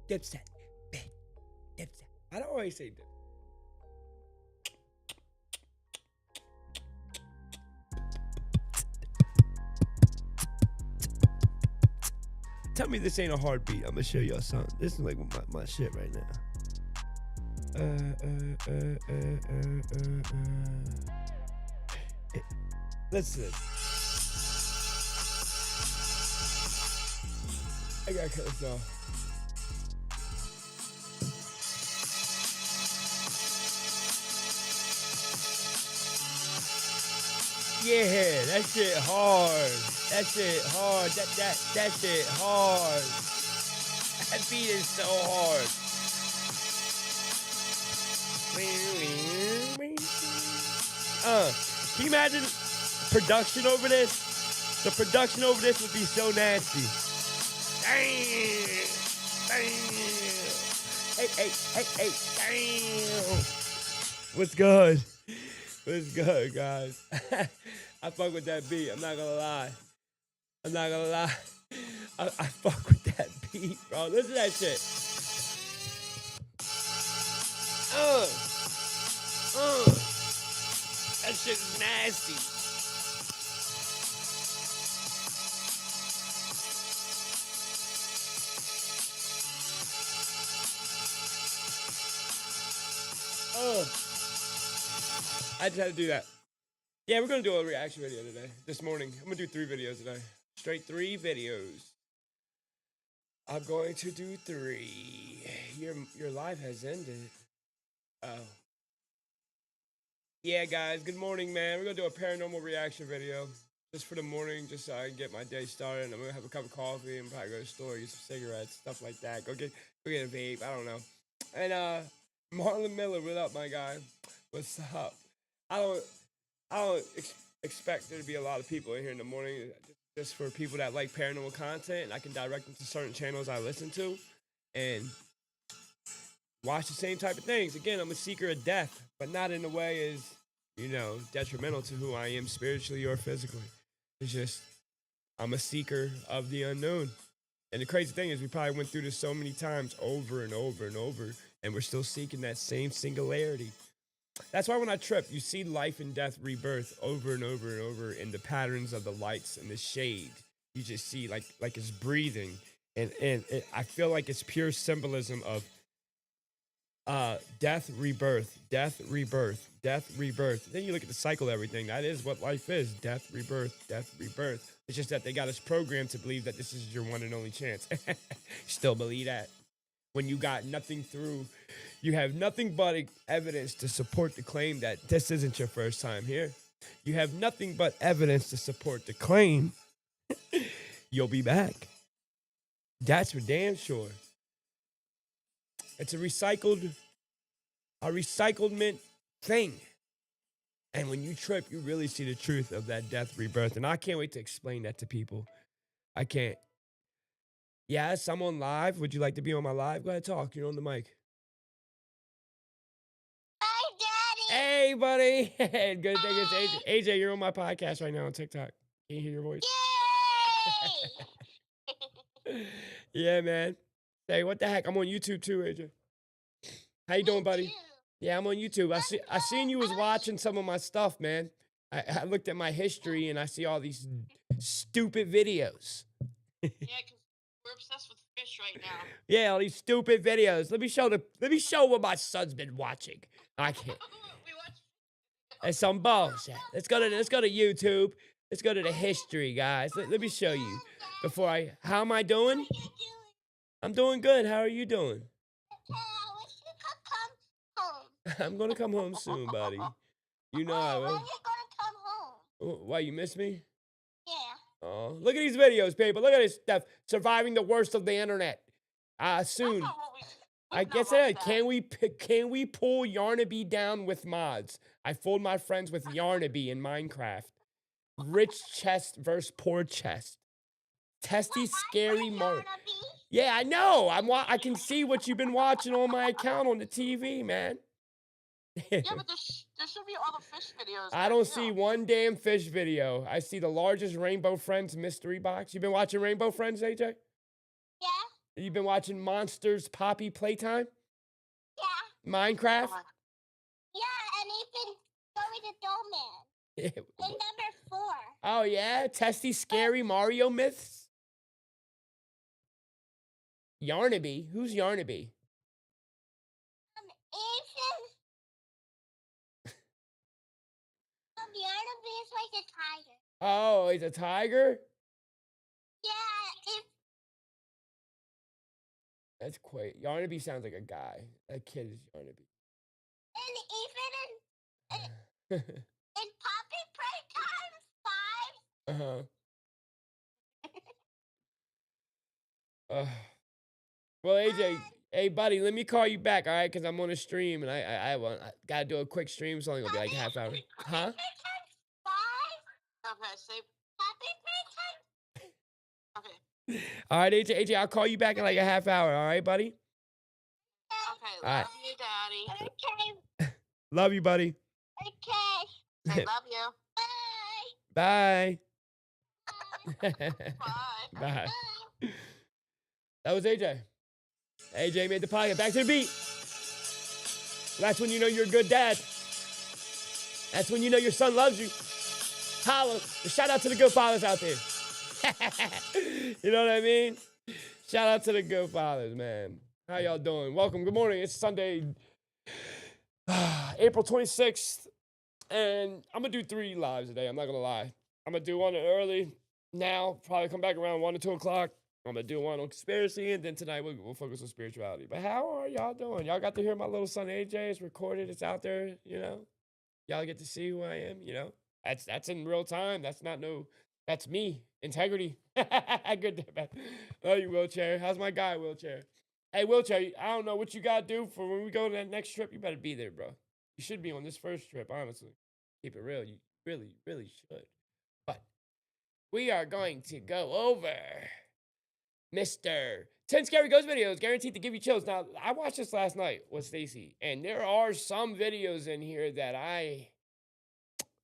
Dipset. Dipset. I don't always say dip. Tell me this ain't a heartbeat. I'm gonna show y'all something. This is like my shit right now. Listen. I gotta cut this off. Yeah, that shit hard. That shit hard. That shit hard. That beat is so hard. Can you imagine production over this? The production over this would be so nasty. Damn. Hey, damn. What's good? What's good, guys? I fuck with that beat. I'm not gonna lie. I fuck with that beat, bro. Listen to that shit. That shit is nasty. I just had to do that. Yeah, we're gonna do a reaction video today. This morning. I'm gonna do 3 videos today. Straight 3 videos. I'm going to do 3. Your live has ended. Oh. Yeah, guys, good morning, man. We're gonna do a paranormal reaction video. Just for the morning, just so I can get my day started. I'm gonna have a cup of coffee and probably go to the store, get some cigarettes, stuff like that. Go get a vape, I don't know. And Marlon Miller, what up, my guy? What's up? I don't expect there to be a lot of people in here in the morning. Just for people that like paranormal content, and I can direct them to certain channels I listen to and watch the same type of things. Again, I'm a seeker of death, but not in a way as, detrimental to who I am spiritually or physically. It's just, I'm a seeker of the unknown. And the crazy thing is we probably went through this so many times over and over and over, and we're still seeking that same singularity. That's why when I trip, you see life and death rebirth over and over and over in the patterns of the lights and the shade. You just see like it's breathing. And I feel like it's pure symbolism of death, rebirth, death, rebirth, death, rebirth. Then you look at the cycle of everything. That is what life is. Death, rebirth, death, rebirth. It's just that they got us programmed to believe that this is your one and only chance. Still believe that. When you got nothing through, you have nothing but evidence to support the claim that this isn't your first time here. You have nothing but evidence to support the claim you'll be back. That's for damn sure. It's a recyclement thing. And when you trip, you really see the truth of that death rebirth. And I can't wait to explain that to people. I can't. Yes, I'm on live. Would you like to be on my live? Go ahead, talk. You're on the mic. Hi, Daddy. Hey, buddy. Good thing it's AJ. AJ, you're on my podcast right now on TikTok. Can you hear your voice? Yay! Yeah, man. Hey, what the heck? I'm on YouTube too, AJ. How you doing, buddy? Too. Yeah, I'm on YouTube. I seen you was watching some of my stuff, man. I looked at my history and I see all these stupid videos. Yeah, because we're obsessed with fish right now. Yeah, all these stupid videos. Let me show what my son's been watching. I can't. We watched. It's some bullshit. Let's go to YouTube. Let's go to the history, guys. Let me show you. How am I doing? I'm doing good. How are you doing? Come home. I'm gonna come home soon, buddy. You know I When are will. you gonna come home? Why, you miss me? Yeah. Oh, look at these videos, people. Look at this stuff. Surviving the worst of the internet. Soon. I guess can we pull Yarnaby down with mods? I fooled my friends with Yarnaby in Minecraft. Rich chest versus poor chest. Testy scary Mark. Yeah, I know. I can see what you've been watching on my account on the TV, man. Yeah, but there should be all the fish videos. I don't see one damn fish video. I see the largest Rainbow Friends mystery box. You been watching Rainbow Friends, AJ? Yeah. You've been watching Monsters Poppy Playtime? Yeah. Minecraft? Yeah, and even Joey the Dollman. In number 4. Oh, yeah? Testy Scary Mario Myths? Yarnaby? Who's Yarnaby? Ethan. Yarnaby is like a tiger. Oh, he's a tiger? Yeah, That's quite. Yarnaby sounds like a guy. That kid is Yarnaby. and even in Poppy Playtime 5. Well, AJ, hey buddy, let me call you back, all right? Because I'm on a stream and I gotta do a quick stream. So only gonna be like half hour. Huh? 5. Okay, say. Poppy Playtime. Okay. All right, AJ, I'll call you back in like a half hour. All right, buddy. Okay. All right. Love you, Daddy. Okay. Love you, buddy. Okay. Say love you. Bye. Bye. Bye. Bye. That was AJ. AJ made the podcast. Back to the beat. That's when you know you're a good dad. That's when you know your son loves you. Holla. Shout out to the good fathers out there. You know what I mean? Shout out to the good fathers, man. How y'all doing? Welcome. Good morning. It's Sunday, April 26th. And I'm going to do 3 lives today. I'm not going to lie. I'm going to do one early now. Probably come back around 1 or 2 o'clock. I'm going to do one on conspiracy. And then tonight we'll focus on spirituality. But how are y'all doing? Y'all got to hear my little son AJ. It's recorded. It's out there, you know. Y'all get to see who I am, you know. That's in real time. That's me. Integrity. Good day, man. Oh, you Wheelchair. How's my guy, Wheelchair? Hey, Wheelchair, I don't know what you got to do for when we go to that next trip. You better be there, bro. You should be on this first trip, honestly. Keep it real. You really, really should. But we are going to go over Mr. 10 Scary Ghost videos guaranteed to give you chills. Now, I watched this last night with Stacy, and there are some videos in here that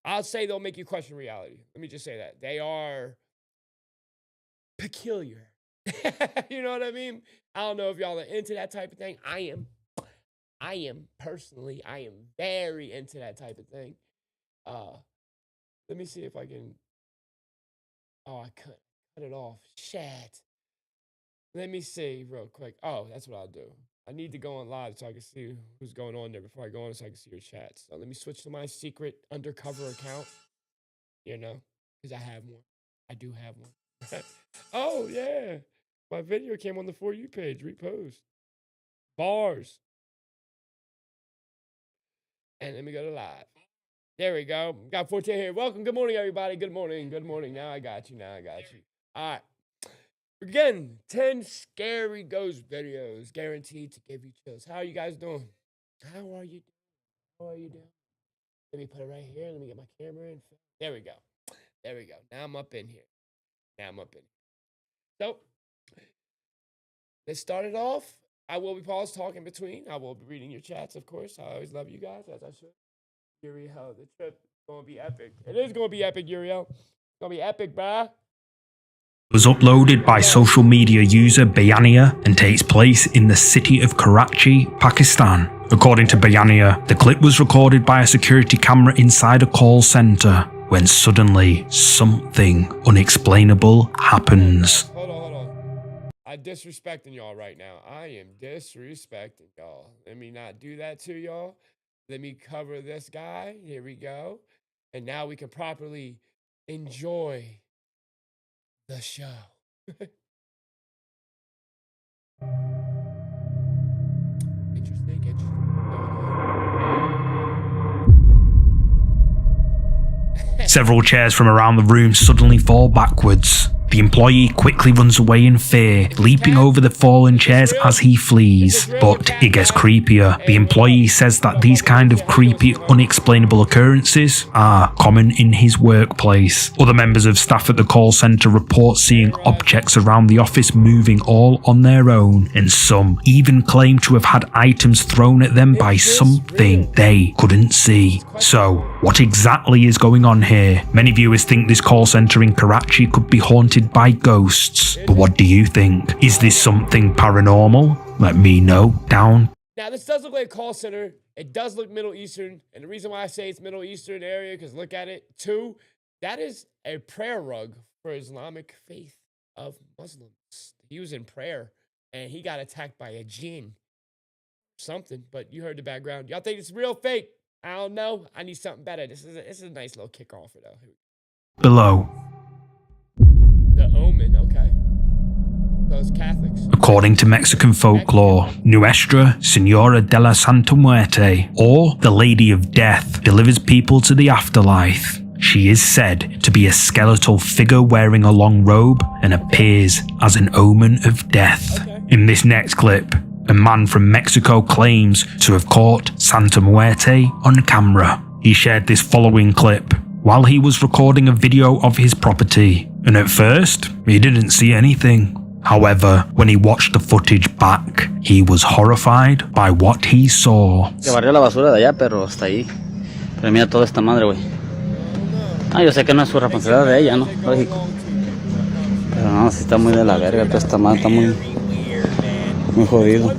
I'll say they'll make you question reality. Let me just say that. They are peculiar. You know what I mean? I don't know if y'all are into that type of thing. I am personally, I am very into that type of thing. Let me see if I can. Oh, I cut it off. Shit. Let me see real quick. Oh, that's what I'll do. I need to go on live so I can see who's going on there before I go on so I can see your chats. So let me switch to my secret undercover account, you know, because I have one. I do have one. Oh, yeah. My video came on the For You page. Repost. Bars. And let me go to live. There we go. Got 14 here. Welcome. Good morning, everybody. Good morning. Good morning. Now I got you. All right. Again, 10 scary ghost videos guaranteed to give you chills. How are you guys doing? How are you doing? Let me put it right here. Let me get my camera in. There we go. Now I'm up in here. So, let's start it off. I will be paused talking between. I will be reading your chats, of course. I always love you guys, as I should. Uriel, the trip is going to be epic. It is going to be epic, Uriel. It's going to be epic, bruh. Was uploaded by social media user Bayania and takes place in the city of Karachi, Pakistan. According to Bayania, the clip was recorded by a security camera inside a call center when suddenly something unexplainable happens. Hold on. I'm disrespecting y'all right now. I am disrespecting y'all. Let me not do that to y'all. Let me cover this guy. Here we go. And now we can properly enjoy the show. Interesting. Several chairs from around the room suddenly fall backwards. The employee quickly runs away in fear, leaping over the fallen chairs as he flees. But it gets creepier. The employee says that these kind of creepy, unexplainable occurrences are common in his workplace. Other members of staff at the call center report seeing objects around the office moving all on their own, and some even claim to have had items thrown at them by something they couldn't see. So, what exactly is going on here? Many viewers think this call center in Karachi could be haunted visited by ghosts. But what do you think? Is this something paranormal? Let me know down. Now, this does look like a call center. It does look Middle Eastern. And the reason why I say it's Middle Eastern area, because look at it. 2, that is a prayer rug for Islamic faith of Muslims. He was in prayer, and he got attacked by a jinn. Something, but you heard the background. Y'all think it's real or fake? I don't know. I need something better. This is a nice little kickoff, though. Below. The Omen, okay. Those Catholics. According to Mexican folklore, Nuestra Senora de la Santa Muerte, or the Lady of Death, delivers people to the afterlife. She is said to be a skeletal figure wearing a long robe and appears as an omen of death. Okay. In this next clip, a man from Mexico claims to have caught Santa Muerte on camera. He shared this following clip while he was recording a video of his property, and at first, he didn't see anything. However, when he watched the footage back, he was horrified by what he saw. Que barrió la basura de allá, pero hasta ahí. Pero mira toda esta madre, güey. Yo sé que no es su responsabilidad de ella, ¿no? Lógico. Pero no, sí está muy de la verga, toda esta madre está muy jodido.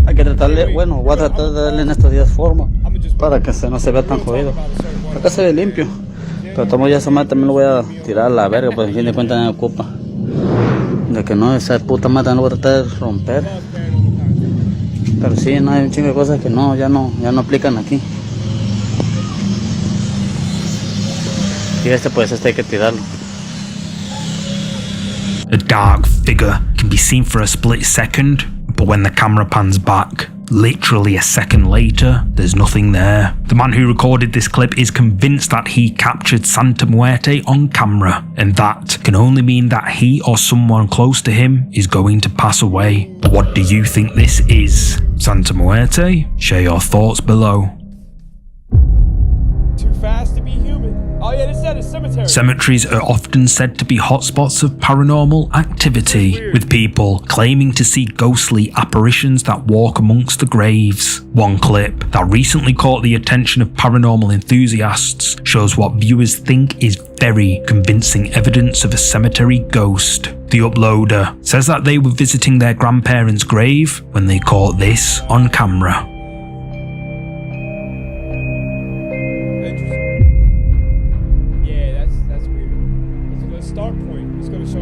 Hay que tratarle, bueno, voy a tratar de darle en estos días forma para que no se vea tan jodido. Acá se ve limpio, pero tomo ya esa madre también lo voy a tirar a la verga, pues en fin de cuentas no me ocupa. De que no, esa puta madre no lo voy a tratar de romper. Pero sí, no hay un chingo de cosas que ya no aplican aquí. Y pues hay que tirarlo. A dark figure can be seen for a split second, but when the camera pans back, literally a second later, there's nothing there. The man who recorded this clip is convinced that he captured Santa Muerte on camera, and that can only mean that he or someone close to him is going to pass away. But what do you think this is? Santa Muerte? Share your thoughts below. Too fast to be human. Oh yeah, this is at a cemetery. Cemeteries are often said to be hotspots of paranormal activity, with people claiming to see ghostly apparitions that walk amongst the graves. One clip that recently caught the attention of paranormal enthusiasts shows what viewers think is very convincing evidence of a cemetery ghost. The uploader says that they were visiting their grandparents' grave when they caught this on camera.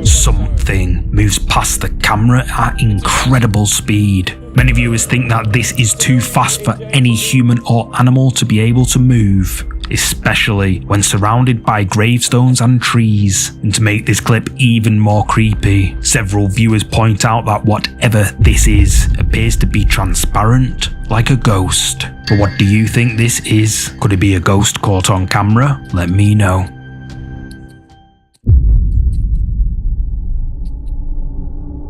Something moves past the camera at incredible speed. Many viewers think that this is too fast for any human or animal to be able to move, especially when surrounded by gravestones and trees. And to make this clip even more creepy, several viewers point out that whatever this is appears to be transparent, like a ghost. But what do you think this is? Could it be a ghost caught on camera? Let me know.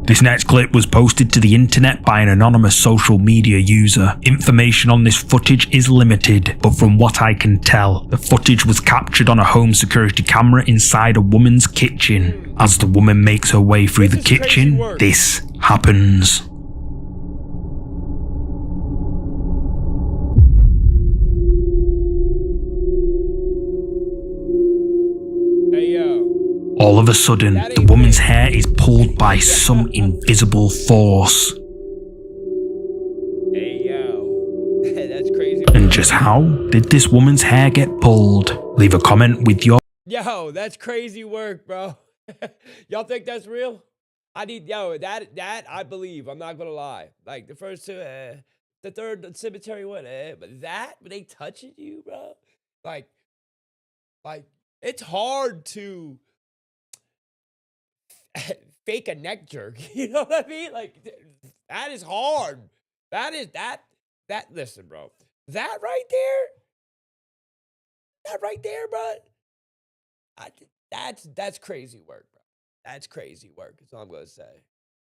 This next clip was posted to the internet by an anonymous social media user. Information on this footage is limited, but from what I can tell, the footage was captured on a home security camera inside a woman's kitchen. As the woman makes her way through the kitchen, this happens. All of a sudden, the woman's hair is pulled by some invisible force. Hey yo, that's crazy. And just how did this woman's hair get pulled? Leave a comment with your... Yo, that's crazy work, bro. Y'all think that's real? That I believe. I'm not gonna lie. Like the first two, the third, the cemetery one, but that, when they touching you, bro, like it's hard to fake a neck jerk. You know what I mean? Like that is hard. That listen, bro. That right there, bro. That's crazy work, bro. That's crazy work. That's all I'm gonna say.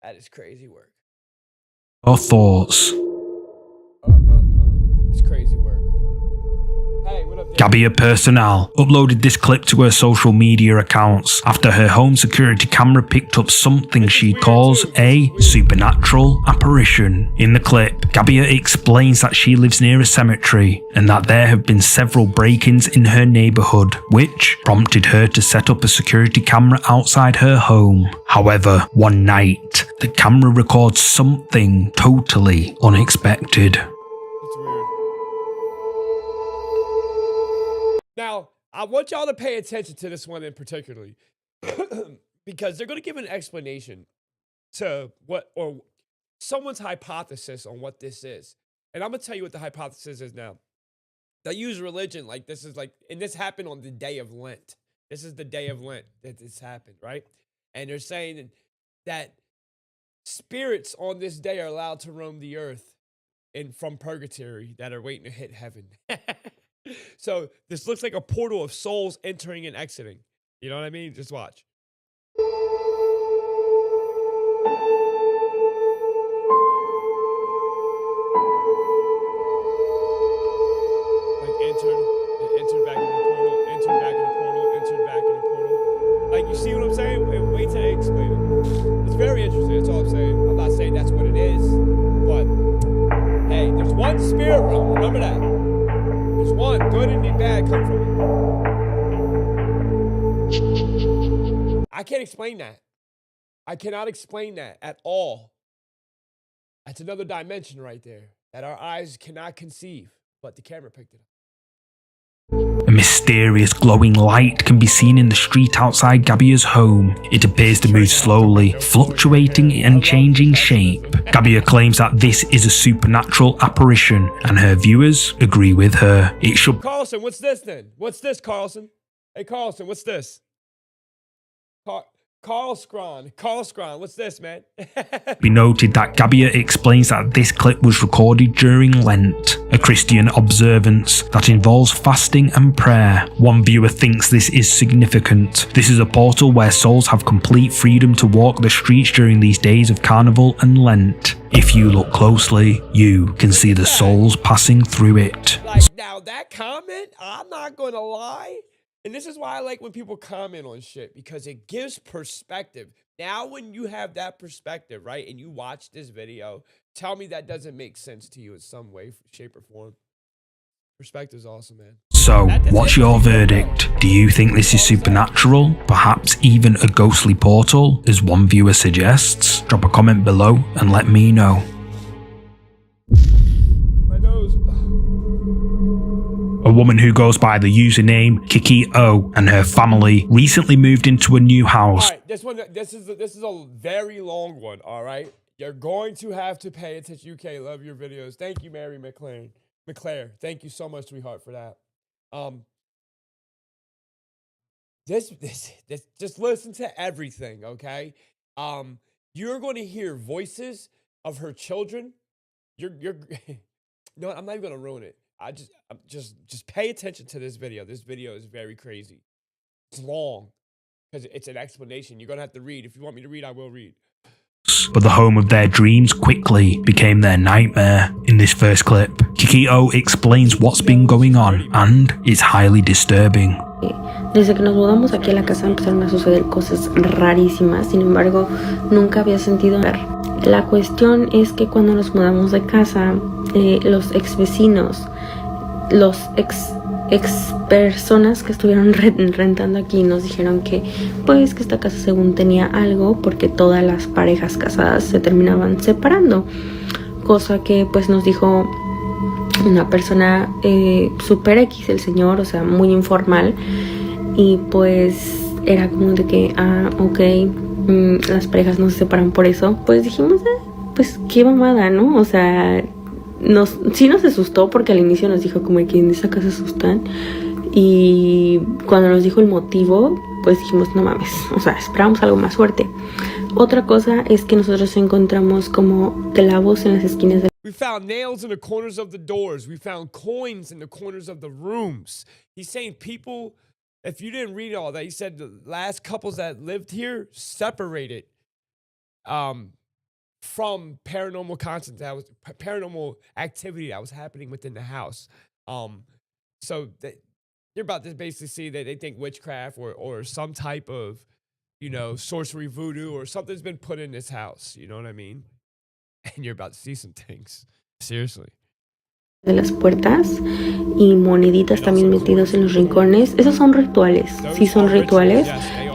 That is crazy work. Your thoughts. It's crazy work. Hey, what up? Gabia personnel uploaded this clip to her social media accounts after her home security camera picked up something she calls a supernatural apparition. In the clip, Gabia explains that she lives near a cemetery and that there have been several break-ins in her neighborhood, which prompted her to set up a security camera outside her home. However, one night, the camera records something totally unexpected. That's weird. Now, I want y'all to pay attention to this one in particularly because they're going to give an explanation to what, or someone's hypothesis on what this is. And I'm going to tell you what the hypothesis is now. They use religion like this is like, and this happened on the day of Lent. This is the day of Lent that this happened, right? And they're saying that spirits on this day are allowed to roam the earth and from purgatory that are waiting to hit heaven. So this looks like a portal of souls entering and exiting. You know what I mean? Just watch. Entered back in the portal, entered back in the portal, entered back in the portal. Like, you see what I'm saying? Wait till they explain it. It's very interesting, that's all I'm saying. I'm not saying that's what it is, but hey, there's one spirit realm, remember that. There's one, good and bad come from it. I can't explain that. I cannot explain that at all. That's another dimension right there that our eyes cannot conceive, but the camera picked it up. A mysterious glowing light can be seen in the street outside Gabia's home. It appears to move slowly, fluctuating and changing shape. Gabia claims that this is a supernatural apparition, and her viewers agree with her. It should... Carlson, what's this then? What's this, Carlson? Hey, Carlson, what's this? Carl Scron, what's this, man? be noted that Gabia explains that this clip was recorded during Lent, a Christian observance that involves fasting and prayer. One viewer thinks this is significant. This is a portal where souls have complete freedom to walk the streets during these days of Carnival and Lent. If you look closely, you can see the souls passing through it. Like, now that comment, I'm not gonna lie. And this is why I like when people comment on shit, because it gives perspective. Now, when you have that perspective, right, and you watch this video, tell me that doesn't make sense to you in some way, shape, or form. Perspective's awesome, man. So, what's your verdict? Do you think this is supernatural? Perhaps even a ghostly portal, as one viewer suggests? Drop a comment below and let me know. My nose. A woman who goes by the username Kiki O and her family recently moved into a new house. All right, this is a very long one, all right? You're going to have to pay attention. UK, love your videos. Thank you, Mary McClare. Thank you so much, sweetheart, for that. Just listen to everything, okay? You're going to hear voices of her children. No, I'm not even going to ruin it. Just pay attention to this video. This video is very crazy. It's long because it's an explanation. You're going to have to read. If you want me to read, I will read. But the home of their dreams quickly became their nightmare. In this first clip, Kiki O explains what's been going on, and it's highly disturbing. Desde que nos mudamos aquí a la casa empezaron a suceder cosas rarísimas, sin embargo, nunca había sentido ver. La cuestión es que cuando nos mudamos de casa, los ex vecinos, los ex personas que estuvieron rentando aquí nos dijeron que pues que esta casa según tenía algo porque todas las parejas casadas se terminaban separando, cosa que pues nos dijo una persona super X, el señor, o sea, muy informal, y pues era como de que ok, las parejas no se separan por eso. Pues dijimos pues qué mamada, ¿no? O sea, sí nos asustó porque al inicio nos dijo como que en esa casa se asustan, y cuando nos dijo el motivo pues dijimos no mames, o sea, esperábamos algo más fuerte. Otra cosa es que nosotros encontramos como clavos en las esquinas de... We found nails in the corners of the doors. We found coins in the corners of the rooms. He's saying people, if you didn't read all that, he said the last couples that lived here separated from paranormal content that was paranormal activity that was happening within the house. So you're about to basically see that they think witchcraft or some type of, you know, sorcery, voodoo, or something's been put in this house. You know what I mean? And you're about to see some things. Seriously. De las puertas y moneditas también metidos en los rincones. Esos son rituales. Sí son rituales.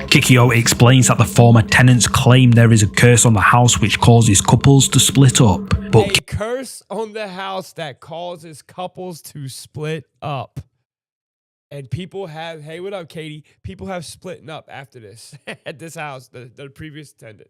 Kikyo explains that the former tenants claim there is a curse on the house which causes couples to split up. But a curse on the house that causes couples to split up. And people have, hey, what up, Katie? People have splitting up after this at this house, the previous tenants.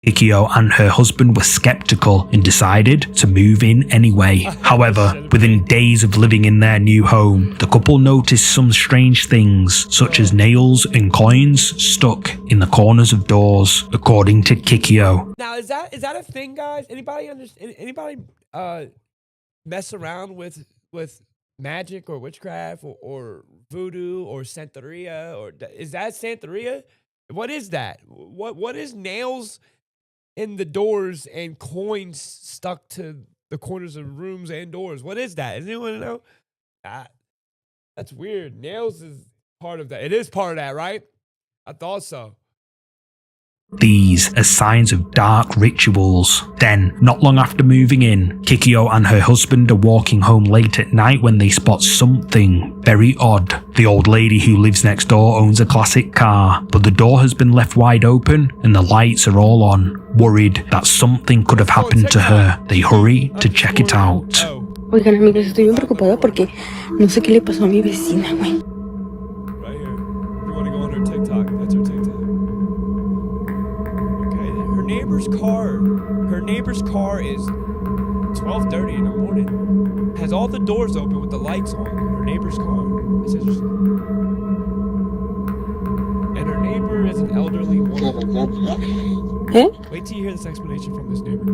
Kikyo and her husband were skeptical and decided to move in anyway. However, within days of living in their new home, the couple noticed some strange things, such as nails and coins stuck in the corners of doors, according to Kikyo. Now, is that a thing, guys? Anybody mess around with magic or witchcraft or voodoo or Santeria? Or is that Santeria? What is that? What is nails in the doors and coins stuck to the corners of rooms and doors? What is that? Does anyone know? That's weird. Nails is part of that. It is part of that, right? I thought so. These as signs of dark rituals. Then, not long after moving in, Kikyo and her husband are walking home late at night when they spot something very odd. The old lady who lives next door owns a classic car, but the door has been left wide open and the lights are all on. Worried that something could have happened to her, they hurry to check it out. Oigan, amigos, estoy bien preocupada porque no sé qué le pasó a mi vecina, güey. Right here. You want to go on her TikTok? That's her TikTok. Her neighbor's car is 12:30 in the morning. Has all the doors open with the lights on. Her neighbor's car. That's interesting. And her neighbor is an elderly woman. ¿Eh? Wait till you hear this explanation from this neighbor.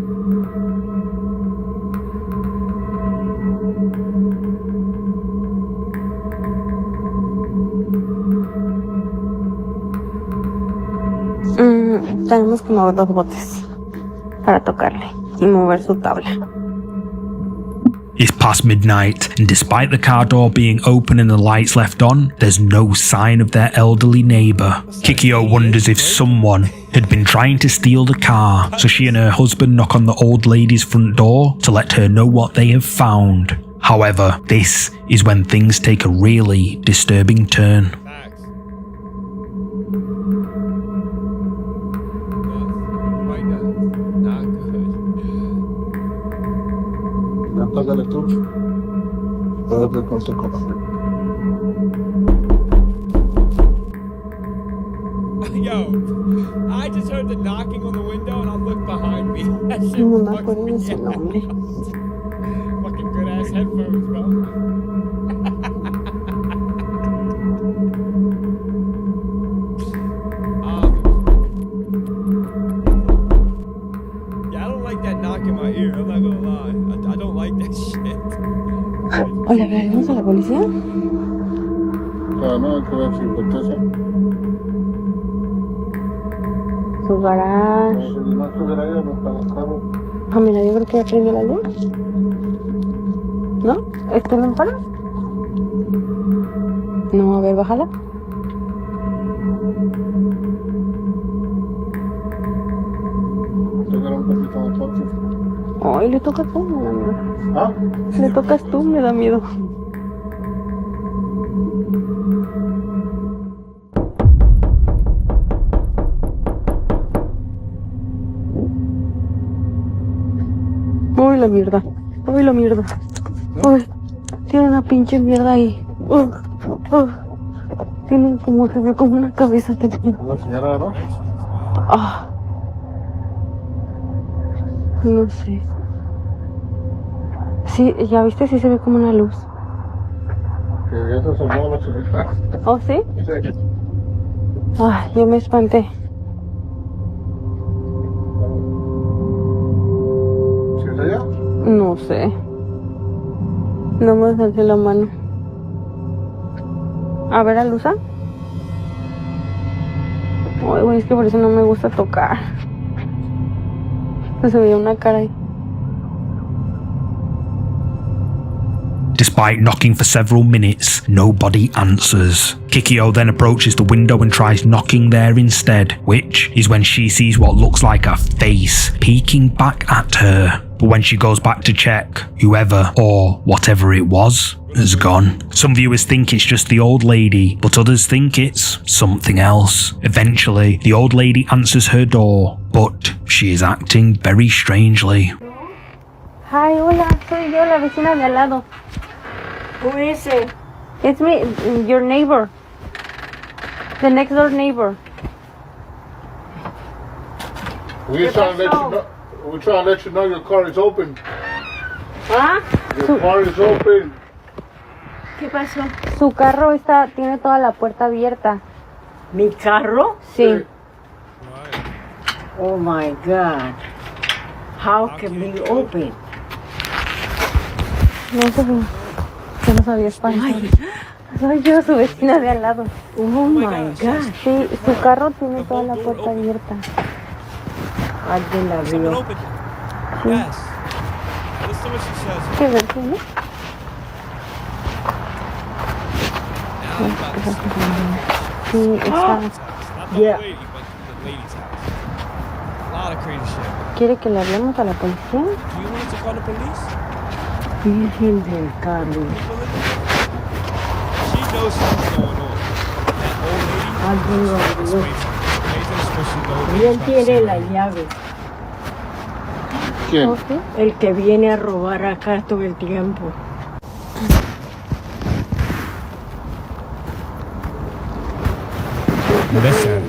Tenemos que mover los botes para tocarle y mover su tabla. It's past midnight, and despite the car door being open and the lights left on, there's no sign of their elderly neighbor. Kikyo wonders if someone had been trying to steal the car, so she and her husband knock on the old lady's front door to let her know what they have found. However, this is when things take a really disturbing turn. Apágale tú. Puedes con tu copa. Yo, I just heard the knocking on the window and I looked behind me. That shit No me fucked acuerdo de me su up. nombre. Fucking good ass headphones, bro. Yeah, I don't like that knock in my ear. I'm not gonna lie. I don't like that shit. Hola, ¿hablaremos a la policía? No, hay que ver si contesta. Su garage. No estuviera ahí, no está en el carro. Ah, mira, yo creo que ya prendió la luz. ¿No? ¿Este no para? No, a ver, bájala. Tocar un poquito más fuerte. Ay, le tocas tú, me da miedo. ¿Ah? Le tocas tú, me da miedo. Uy, la mierda. Uy, la mierda. Uy, tiene una pinche mierda ahí. Tiene como, se ve como una cabeza de mierda. ¿La señora, no? Ah. No sé. Sí, ya viste, sí se ve como una luz. Que eso se mueve la chica. ¿Oh, sí? Sí. Ay, yo me espanté. ¿Sí es ella? No sé. No me alcé la mano. A ver, Alusa. Ay, güey, es que por eso no me gusta tocar. Se veía una cara ahí. Despite knocking for several minutes, nobody answers. Kikyo then approaches the window and tries knocking there instead, which is when she sees what looks like a face peeking back at her. But when she goes back to check, whoever or whatever it was has gone. Some viewers think it's just the old lady, but others think it's something else. Eventually, the old lady answers her door, but she is acting very strangely. Hi, hola, soy yo, la vecina de al lado. Who is it? It's me, your neighbor. The next door neighbor. We're trying to let you know. We're trying to let you know your car is open. ¿Ah? Your car is open. ¿Qué pasó? Su carro tiene toda la puerta abierta. ¿Mi carro? Sí. Oh my God. How can we open? No sé, yo no sabía español. Soy yo, su vecina de al lado. Oh my God. Sí, su carro tiene toda la puerta abierta. Alguien la abrió. Yes. Listen to what she says. ¿Qué vecino? Sí, está. Not the Yeah. lady, but the lady's house. A lot of crazy shit. ¿Quiere que le hablemos a la policía? Do you want us to call the police? Virgen del Carmen. She knows something's going on. That old lady. Alguien lo abrió. Explain something. Nathan's supposed to know Y él what tiene she's la saying. llave. ¿Quién? Okay. El que viene a robar acá todo el tiempo. Listen.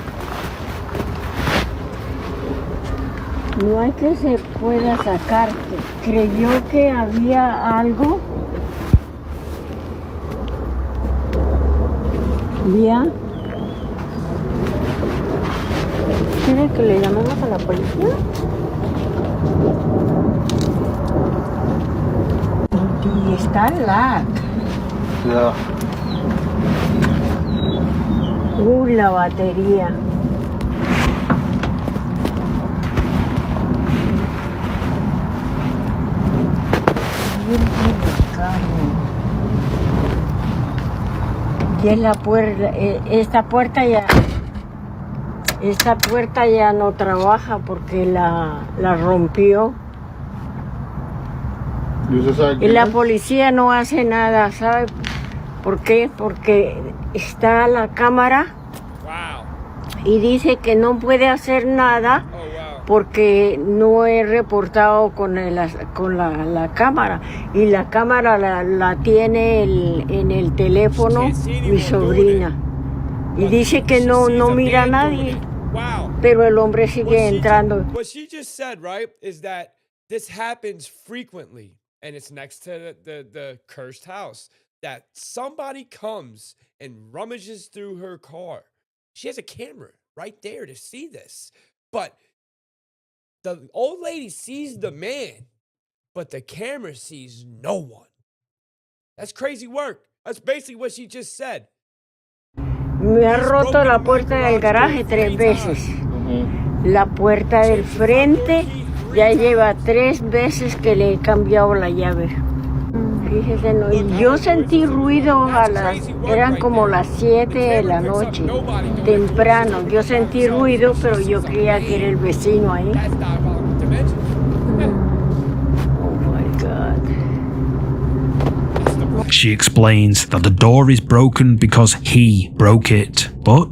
No hay que se pueda sacar. Creyó que había algo. ¿Ya? ¿Quiere que le llamemos a la policía? Y está lag. Yeah. La batería. Y es la puerta, esta puerta ya no trabaja porque la rompió. ¿Y usted sabe Y quién la es? policía no hace nada, ¿sabe por qué? Porque está la cámara Wow. y dice que no puede hacer nada Oh, wow. porque no he reportado con la cámara. Y la cámara la tiene en el teléfono mi sobrina. Y dice que no mira a nadie, Wow. pero el hombre sigue entrando. What she just said, right, is that this happens frequently, and it's next to the cursed house. That somebody comes and rummages through her car. She has a camera right there to see this, but the old lady sees the man, but the camera sees no one. That's crazy work. That's basically what she just said. Me ha roto la puerta del garaje 3 veces. La puerta del frente ya lleva 3 veces que le he cambiado la llave. Fíjese, no, y yo sentí ruido eran como las 7 de la noche, temprano. Yo sentí ruido, pero yo creía que era el vecino ahí. That's diabolical dimension. Oh my God. She explains that the door is broken because he broke it. But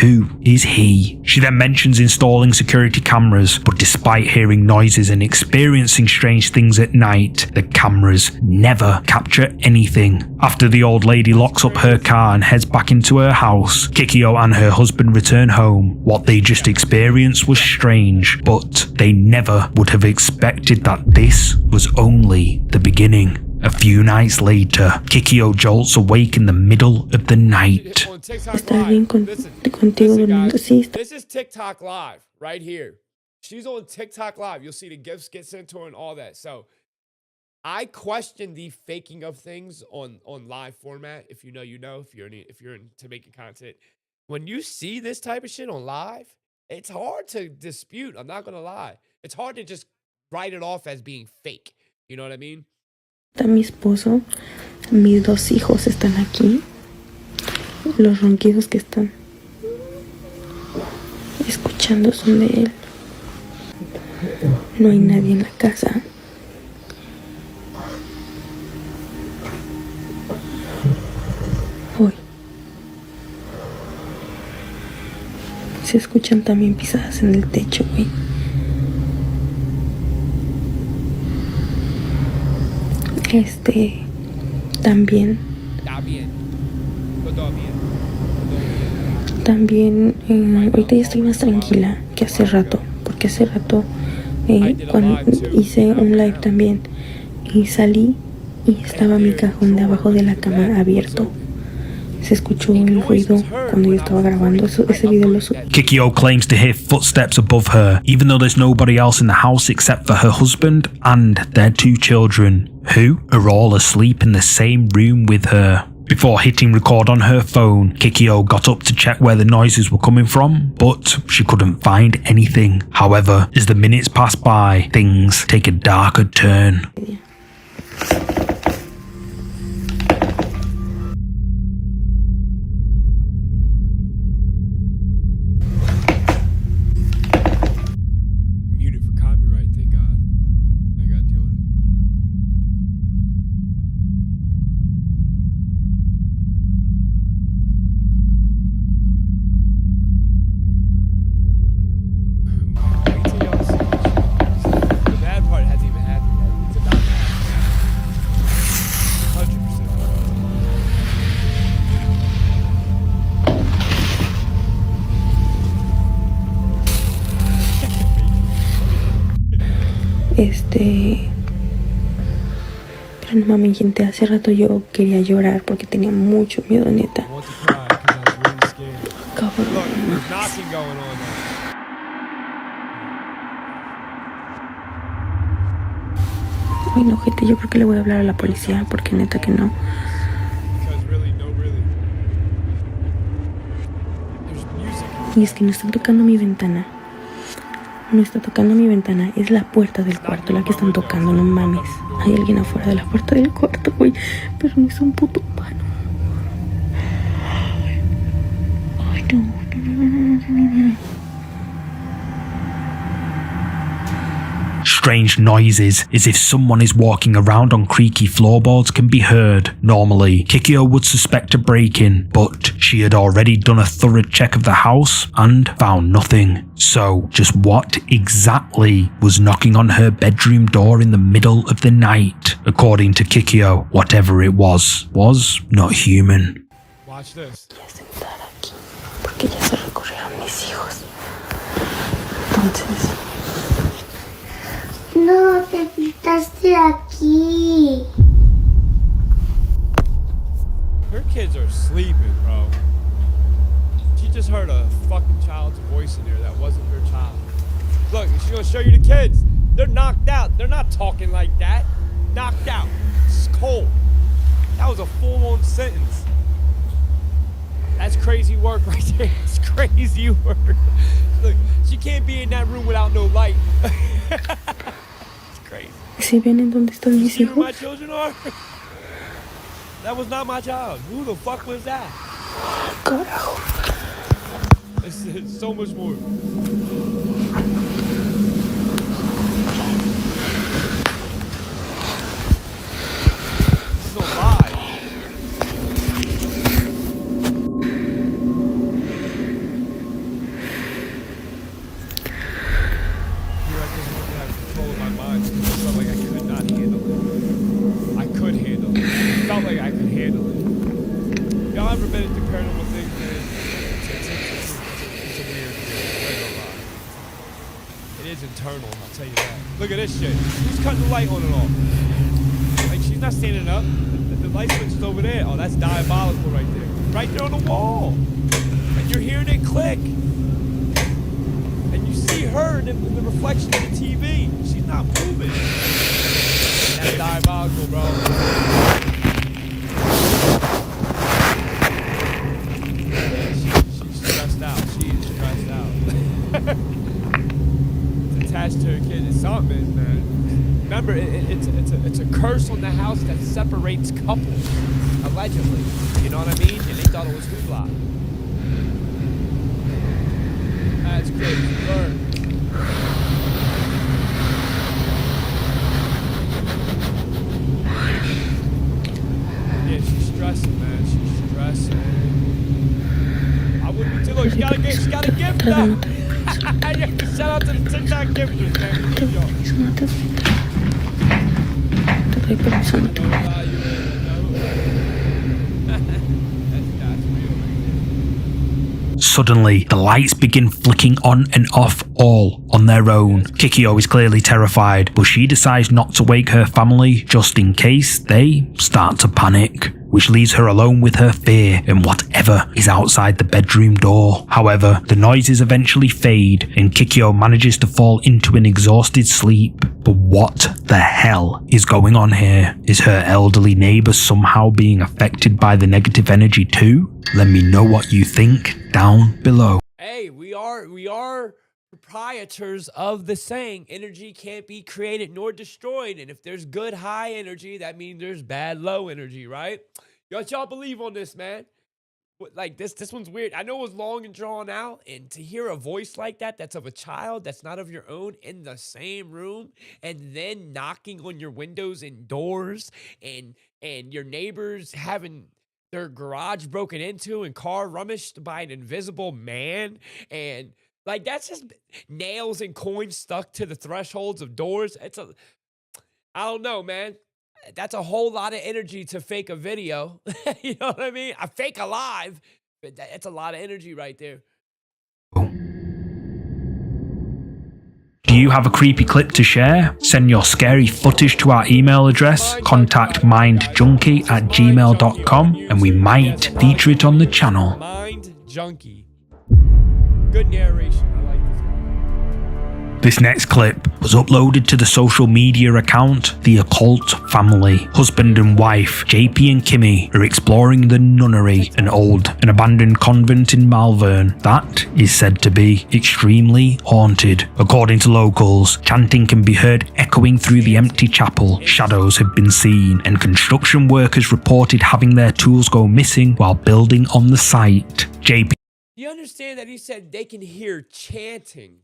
who is he? She then mentions installing security cameras, but despite hearing noises and experiencing strange things at night, the cameras never capture anything. After the old lady locks up her car and heads back into her house, Kikyo and her husband return home. What they just experienced was strange, but they never would have expected that this was only the beginning. A few nights later, Kikyo jolts awake in the middle of the night. On TikTok Está Live. bien Listen, contigo listen, durmiendo. guys. Sí, está. This is TikTok Live right here. She's on TikTok Live. You'll see the gifts get sent to her and all that. So I question the faking of things on live format. If you know, you know. If you're into making content, when you see this type of shit on live, it's hard to dispute. I'm not gonna lie. It's hard to just write it off as being fake. You know what I mean? Está mi esposo. Mis 2 hijos están aquí. Los ronquidos que están escuchando son de él. No hay nadie en la casa. Hoy se escuchan también pisadas en el techo, güey. También. También, ahorita ya estoy más tranquila que hace rato, porque hace rato cuando hice un live también y salí y estaba mi cajón de abajo de la cama abierto. Se escuchó el ruido cuando yo estaba grabando ese video. Kikyo claims to hear footsteps above her, even though there's nobody else in the house except for her husband and their 2 children, who are all asleep in the same room with her. Before hitting record on her phone, Kikyo got up to check where the noises were coming from, but she couldn't find anything. However, as the minutes pass by, things take a darker turn. Pero no mames, gente, hace rato yo quería llorar porque tenía mucho miedo, neta. Cabrón. Ay, no, gente, yo creo que le voy a hablar a la policía porque neta que no. Y es que no están tocando mi ventana. No está tocando mi ventana, es la puerta del cuarto la que están tocando, no mames. Hay alguien afuera de la puerta del cuarto, güey. Pero no es un puto humano. Ay, no. Strange noises, as if someone is walking around on creaky floorboards, can be heard. Normally, Kikyo would suspect a break-in, but she had already done a thorough check of the house and found nothing. So, just what exactly was knocking on her bedroom door in the middle of the night? According to Kikyo, whatever it was not human. Watch this. Voy a sentar aquí porque ya se recorrieron mis hijos. Entonces... No, te quitaste aquí. Her kids are sleeping, bro. She just heard a fucking child's voice in there that wasn't her child. Look, she's gonna show you the kids. They're knocked out. They're not talking like that. Knocked out. It's cold. That was a full-on sentence. That's crazy work right there. It's crazy work. Look, she can't be in that room without no light. It's crazy. ¿Sí ven en dónde están mis You see who my hijos? children are? That was not my child. Who the fuck was that? Carajo. It's so much more. This is a lie. Here I just want to have control of my mind because I felt like I could not handle it. I could handle it. I felt like I could handle it. Y'all ever been into paranormal things, man? It's a weird feeling. I ain't gonna lie. It is internal, I'll tell you that. Look at this shit. Who's cutting the light on and off? Like, she's not standing up. The light switch is over there. Oh, that's diabolical right there. Right there on the wall. And you're hearing it click. And you see her in the reflection of the TV. She's not moving. That's diabolical, bro. She's stressed out. She is stressed out. It's attached to her kid. It's something, man. Remember, it's a curse on the house that separates couples, allegedly. You know what I mean? And they thought it was hoopla. That's crazy work. Yeah, she's stressing, man. She's stressing. I wouldn't be too low. She got a gift though. Shout out to the TikTok gifters, man. Te doy permiso, no te Suddenly, the lights begin flicking on and off all on their own. Kikyo is clearly terrified, but she decides not to wake her family just in case they start to panic, which leaves her alone with her fear and whatever is outside the bedroom door. However, the noises eventually fade and Kikyo manages to fall into an exhausted sleep. But what the hell is going on here? Is her elderly neighbor somehow being affected by the negative energy too? Let me know what you think down below. Hey, we are proprietors of the saying, energy can't be created nor destroyed. And if there's good high energy, that means there's bad low energy, right? Y'all believe on this, man. Like this one's weird. I know it was long and drawn out, and to hear a voice like that, that's of a child, that's not of your own, in the same room, and then knocking on your windows and doors, and your neighbors having their garage broken into and car rummaged by an invisible man, and like that's just nails and coins stuck to the thresholds of doors. I don't know, man. That's a whole lot of energy to fake a video. You know what I mean? I fake alive, but that's a lot of energy right there. Do you have a creepy clip to share? Send your scary footage to our email address, contactmindjunkie@gmail.com, and we might feature it on the channel. Mind Junkie. Good narration. I like this one. This next clip was uploaded to the social media account The Occult Family. Husband and wife JP and Kimmy are exploring the nunnery, an old and abandoned convent in Malvern that is said to be extremely haunted. According to locals, chanting can be heard echoing through the empty chapel, shadows have been seen, and construction workers reported having their tools go missing while building on the site. JP. You understand that he said they can hear chanting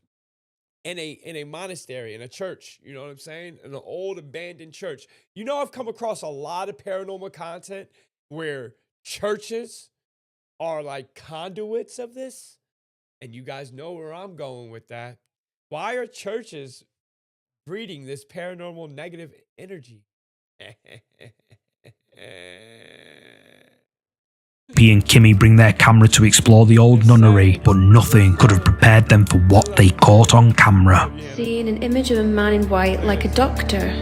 in a monastery, in a church, you know what I'm saying? In an old abandoned church. You know, I've come across a lot of paranormal content where churches are like conduits of this, and you guys know where I'm going with that. Why are churches breeding this paranormal negative energy? P and Kimmy bring their camera to explore the old nunnery, but nothing could have prepared them for what they caught on camera. Seeing an image of a man in white like a doctor.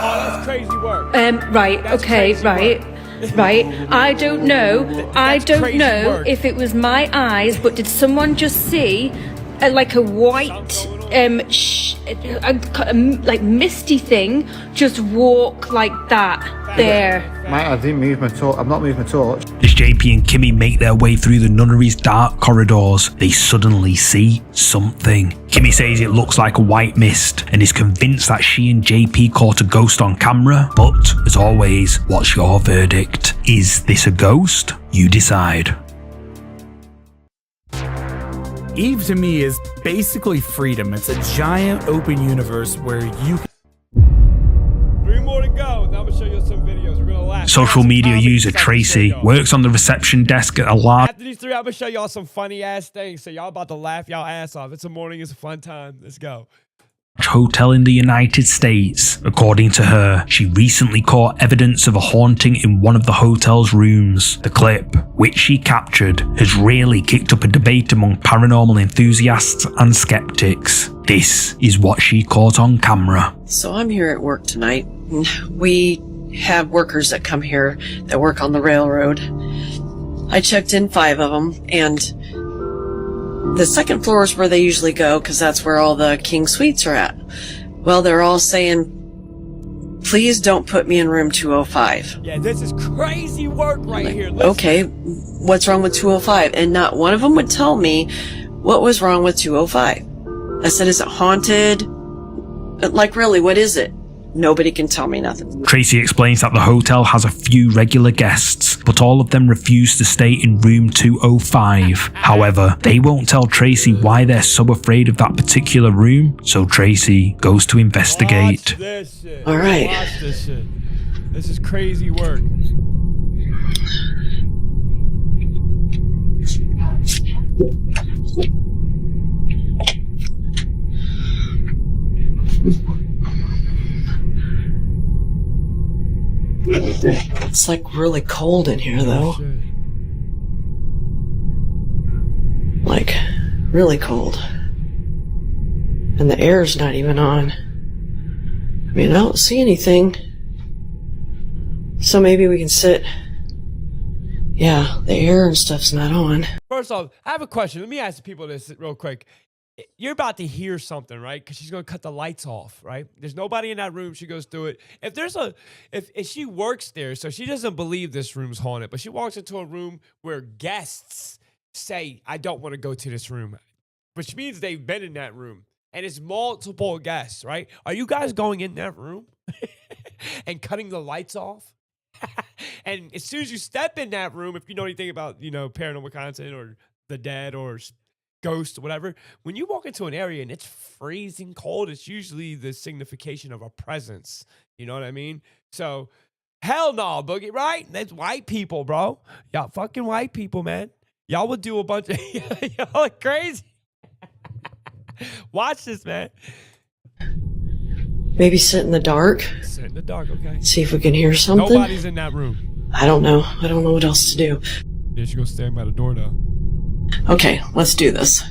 Oh, that's crazy work. Right, That's okay, crazy right. work. Right, I don't know crazy work. if it was my eyes, but did someone just see like a white like misty thing just walk like that there? Mate, I didn't move my torch. I'm not moving my torch. As JP and Kimmy make their way through the nunnery's dark corridors, they suddenly see something. Kimmy says it looks like a white mist and is convinced that she and JP caught a ghost on camera. But, as always, what's your verdict? Is this a ghost? You decide. Eve to me is basically freedom. It's a giant open universe where you can... 3 more to go. Now I'm gonna show you some videos. We're gonna laugh. Social media user Tracy works on the reception desk at a large After these 3, I'm gonna show y'all some funny ass things. So y'all about to laugh y'all ass off. It's a morning. It's a fun time. Let's go. hotel in the United States. According to her, she recently caught evidence of a haunting in one of the hotel's rooms. The clip, which she captured, has really kicked up a debate among paranormal enthusiasts and skeptics. This is what she caught on camera. So I'm here at work tonight. We have workers that come here that work on the railroad. I checked in 5 of them, and the second floor is where they usually go because that's where all the king suites are at. Well, they're all saying please don't put me in room 205. Yeah, this is crazy work right here. Listen. Okay, what's wrong with 205? And not one of them would tell me what was wrong with 205. I said, is it haunted? Like, really, what is it? Nobody can tell me nothing. Tracy explains that the hotel has a few regular guests, but all of them refuse to stay in room 205. However, they won't tell Tracy why they're so afraid of that particular room, so Tracy goes to investigate. Watch this shit. All right. Watch this shit. This is crazy work. It's like really cold in here, though. Like, really cold. And the air's not even on. I mean, I don't see anything. So maybe we can sit. Yeah, the air and stuff's not on. First off, I have a question. Let me ask the people this real quick. You're about to hear something, right? Because she's going to cut the lights off, right? There's nobody in that room. She goes through it. If she works there, so she doesn't believe this room's haunted, but she walks into a room where guests say, I don't want to go to this room, which means they've been in that room. And it's multiple guests, right? Are you guys going in that room and cutting the lights off? And as soon as you step in that room, if you know anything about, paranormal content or the dead or ghosts or whatever, when you walk into an area and it's freezing cold, it's usually the signification of a presence. You know what I mean? So, hell no, Boogie, right? That's white people, bro. Y'all fucking white people, man. Y'all would do a bunch of... Y'all are crazy. Watch this, man. Maybe sit in the dark. Sit in the dark, okay. See if we can hear something. Nobody's in that room. I don't know. I don't know what else to do. Yeah, she goes stand by the door, though. Okay, let's do this.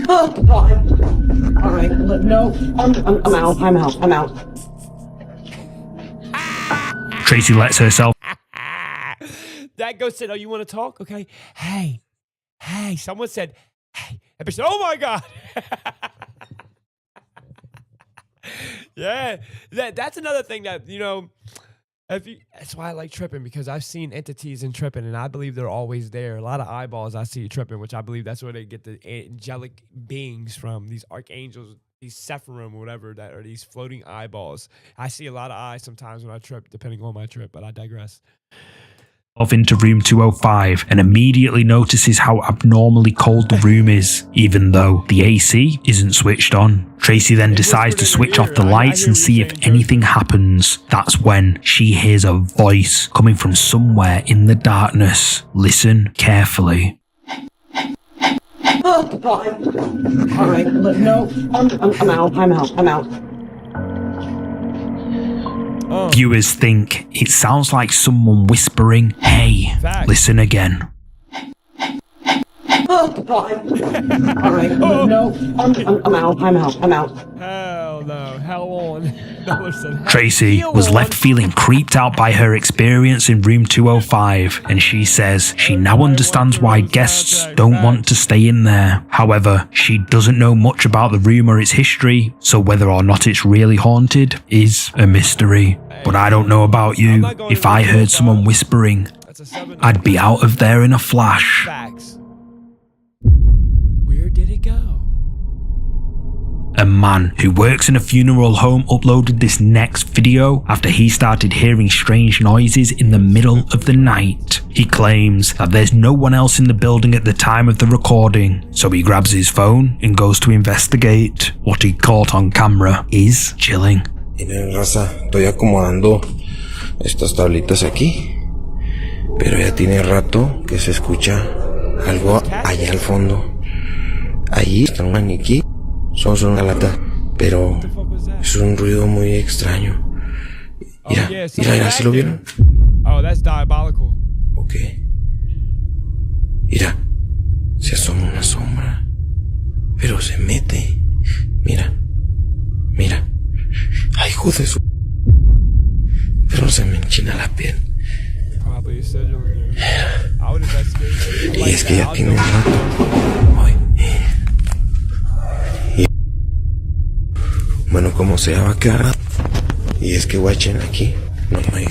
Oh, God. All right, no, I'm out. Tracy lets herself. That ghost said, oh, you want to talk? Okay. Hey, someone said, hey. And said, oh my God. Yeah, that's another thing that, that's why I like tripping, because I've seen entities in tripping, and I believe they're always there. A lot of eyeballs I see tripping, which I believe that's where they get the angelic beings from, these archangels, these Sephirim or whatever, that are these floating eyeballs. I see a lot of eyes sometimes when I trip, depending on my trip, but I digress. Off into room 205 and immediately notices how abnormally cold the room is, even though the AC isn't switched on. Tracy then decides to switch off the lights and see if anything happens. That's when she hears a voice coming from somewhere in the darkness. Listen carefully. Oh, God. All right, no, I'm out. Viewers think it sounds like someone whispering, hey, listen again. Oh, God. All right, no, I'm out. Hell no, hell on. Tracy was left feeling creeped out by her experience in room 205, and she says she now understands why guests don't want to stay in there. However, she doesn't know much about the room or its history, so whether or not it's really haunted is a mystery. But I don't know about you, if I heard someone whispering, I'd be out of there in a flash. Where did it go? A man who works in a funeral home uploaded this next video after he started hearing strange noises in the middle of the night. He claims that there's no one else in the building at the time of the recording, so he grabs his phone and goes to investigate. What he caught on camera is chilling. Miren, raza, estoy acomodando estas tablitas aquí, pero ya tiene rato que se escucha algo allá al fondo. Allí está un maniquí, son una lata, pero es un ruido muy extraño. Mira, ¿sí lo vieron? Oh, that's diabolical. Ok. Mira, se asoma una sombra, pero se mete. Mira. Ay, hijo de su... Pero se me enchina la piel. Y es que ya tiene un rato. Bueno, como sea, va a quedar. Y es que guachen aquí. No hay.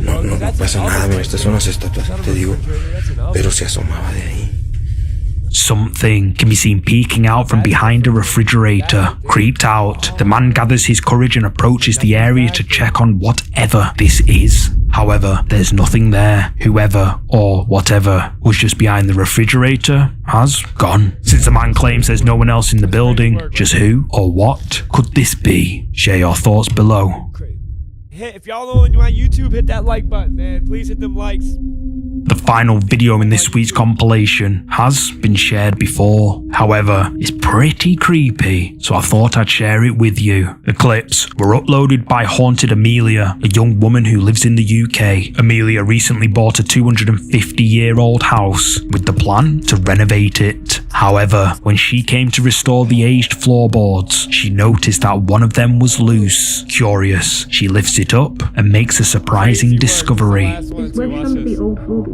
No pasa nada, mira, estas son las estatuas, te digo. Pero se asomaba de ahí. Something can be seen peeking out from behind a refrigerator. Creeped out, the man gathers his courage and approaches the area to check on whatever this is. However, there's nothing there. Whoever or whatever was just behind the refrigerator has gone. Since the man claims there's no one else in the building, just who or what could this be? Share your thoughts below. If y'all on my YouTube, hit that like button, man. Please hit them likes. The final video in this week's compilation has been shared before. However, it's pretty creepy, so I thought I'd share it with you. The clips were uploaded by Haunted Amelia, a young woman who lives in the UK. Amelia recently bought a 250-year-old house with the plan to renovate it. However, when she came to restore the aged floorboards, she noticed that one of them was loose. Curious, she lifts it up and makes a surprising discovery. It's where some of the old photos.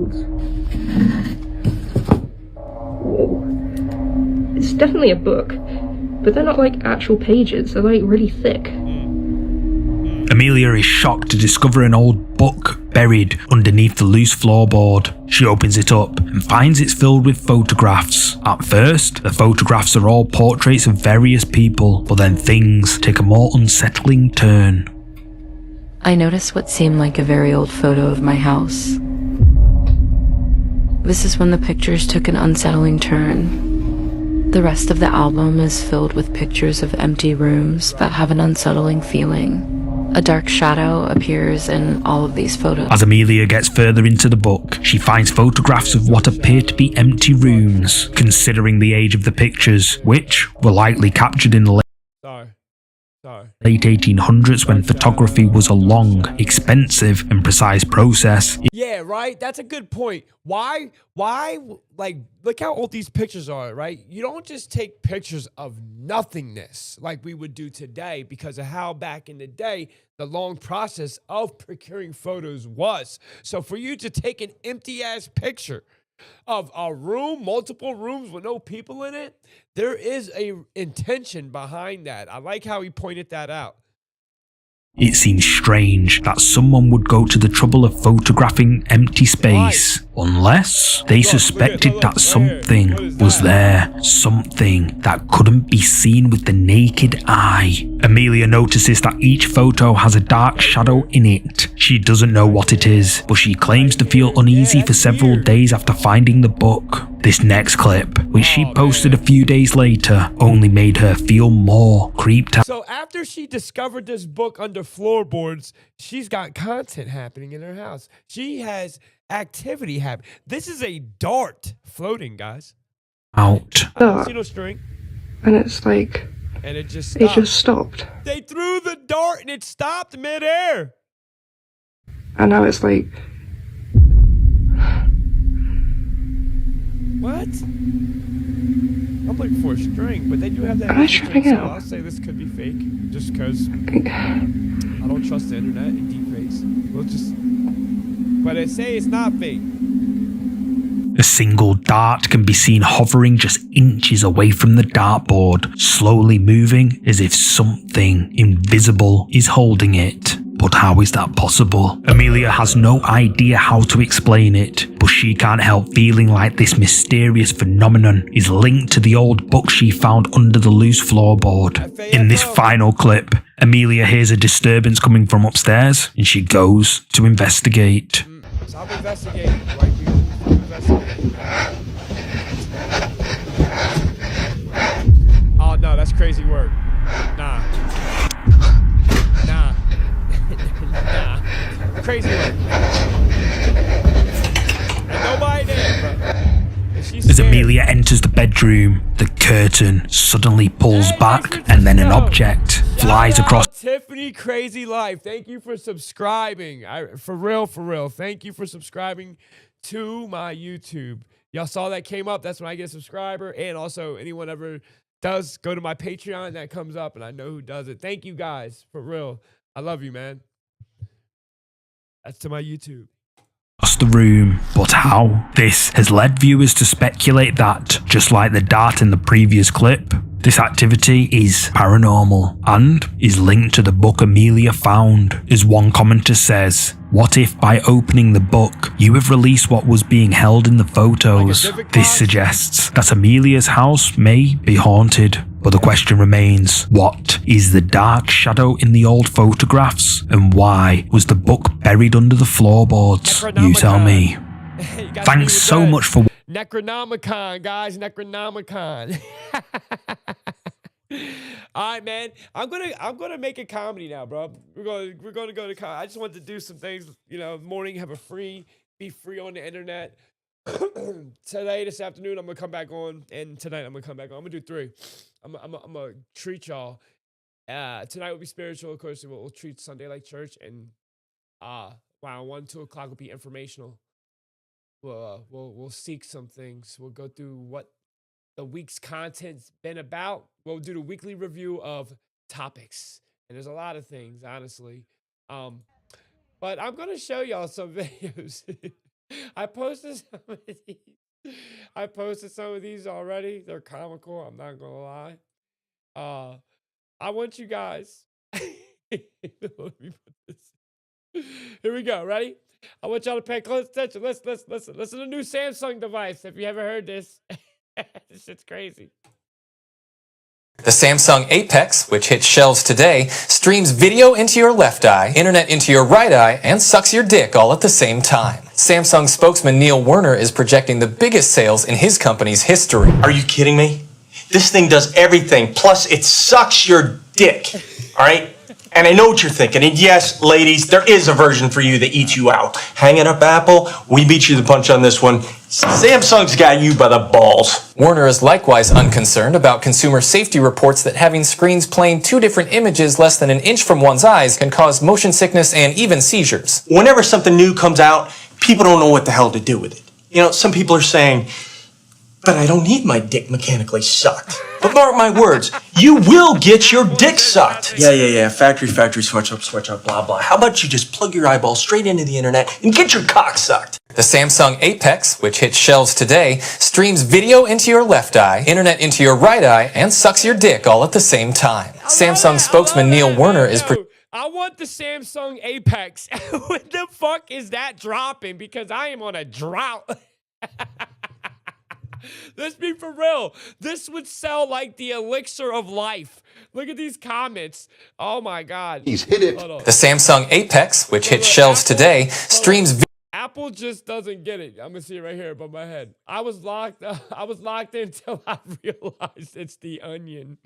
Whoa. It's definitely a book, but they're not like actual pages, they're like really thick. Amelia is shocked to discover an old book buried underneath the loose floorboard. She opens it up and finds it's filled with photographs. At first, the photographs are all portraits of various people, but then things take a more unsettling turn. I noticed what seemed like a very old photo of my house. This is when the pictures took an unsettling turn. The rest of the album is filled with pictures of empty rooms that have an unsettling feeling. A dark shadow appears in all of these photos. As Amelia gets further into the book, she finds photographs of what appear to be empty rooms, considering the age of the pictures, which were likely captured in the late 1800s when photography was a long, expensive and precise process. Yeah, right? That's a good point. Why, like, look how old these pictures are, right? You don't just take pictures of nothingness like we would do today because of how back in the day, the long process of procuring photos was. So for you to take an empty-ass picture of a room, multiple rooms with no people in it, there is a intention behind that. I like how he pointed that out. It seems strange that someone would go to the trouble of photographing empty space, unless they suspected that something was there, something that couldn't be seen with the naked eye. Amelia notices that each photo has a dark shadow in it. She doesn't know what it is, but she claims to feel uneasy for several days after finding the book. This next clip, which she posted a few days later, only made her feel more creeped out. So after she discovered this book under floorboards, she's got content happening in her house. She has activity happening. This is a dart floating, guys. I don't see no string. And it's like... And it just stopped. It just stopped. They threw the dart and it stopped midair. And now it's like... What? I'm looking for a string, but they do have that. I'm trying so out. I'll say this could be fake, just because I don't trust the internet and deepfakes. We'll just, but they say it's not fake. A single dart can be seen hovering just inches away from the dartboard, slowly moving as if something invisible is holding it. But how is that possible? Amelia has no idea how to explain it, but she can't help feeling like this mysterious phenomenon is linked to the old book she found under the loose floorboard. In this final clip, Amelia hears a disturbance coming from upstairs and she goes to investigate. So I'm investigating, like I'm investigating. Oh no, that's crazy work. Nah. Crazy work. And nobody there, bro. As Amelia enters the bedroom, the curtain suddenly pulls back and then an object flies across. Tiffany Crazy Life, thank you for subscribing. For real. Thank you for subscribing to my YouTube. Y'all saw that came up. That's when I get a subscriber. And also, anyone ever does go to my Patreon, that comes up, and I know who does it. Thank you guys, for real. I love you, man. That's to my YouTube. across the room. But how? This has led viewers to speculate that, just like the dart in the previous clip, this activity is paranormal and is linked to the book Amelia found. As one commenter says, what if by opening the book, you have released what was being held in the photos? This suggests that Amelia's house may be haunted. But the question remains, what is the dark shadow in the old photographs? And why was the book buried under the floorboards? You tell me. Thanks so much for Necronomicon, guys, Necronomicon. All right, man. I'm gonna make a comedy now, bro. We're gonna go to comedy. I just want to do some things, you know, morning, be free on the internet. This afternoon, I'm gonna come back on, and tonight I'm gonna come back on. I'm gonna do 3. I'm gonna treat y'all. Tonight will be spiritual, of course. We'll treat Sunday like church, and 1, 2 o'clock will be informational. We'll seek some things. We'll go through what the week's content's been about. We'll do the weekly review of topics, and there's a lot of things, honestly. But I'm gonna show y'all some videos. I posted some of these already. They're comical. I'm not gonna lie. I want you guys. Let me put this. Here we go. Ready? I want y'all to pay close attention. Listen to the new Samsung device. If you ever heard this, this shit's crazy. The Samsung Apex, which hit shelves today, streams video into your left eye, internet into your right eye, and sucks your dick all at the same time. Samsung spokesman Neil Werner is projecting the biggest sales in his company's history. Are you kidding me? This thing does everything, plus it sucks your dick, all right? And I know what you're thinking, and yes, ladies, there is a version for you that eats you out. Hang it up, Apple, we beat you the punch on this one. Samsung's got you by the balls. Werner is likewise unconcerned about consumer safety reports that having screens playing 2 different images less than an inch from one's eyes can cause motion sickness and even seizures. Whenever something new comes out, people don't know what the hell to do with it. You know, some people are saying, but I don't need my dick mechanically sucked. But mark my words, you will get your dick sucked. Yeah. Factory, switch up, blah, blah. How about you just plug your eyeball straight into the internet and get your cock sucked? The Samsung Apex, which hit shelves today, streams video into your left eye, internet into your right eye, and sucks your dick all at the same time. Samsung spokesman Neil Werner is... I want the Samsung Apex. What the fuck is that dropping? Because I am on a drought. Let's be for real. This would sell like the elixir of life. Look at these comments. Oh my God. He's hit it. The Samsung Apex, which hit shelves today, streams... Apple just doesn't get it. I'm gonna see it right here above my head. I was locked in until I realized it's the Onion.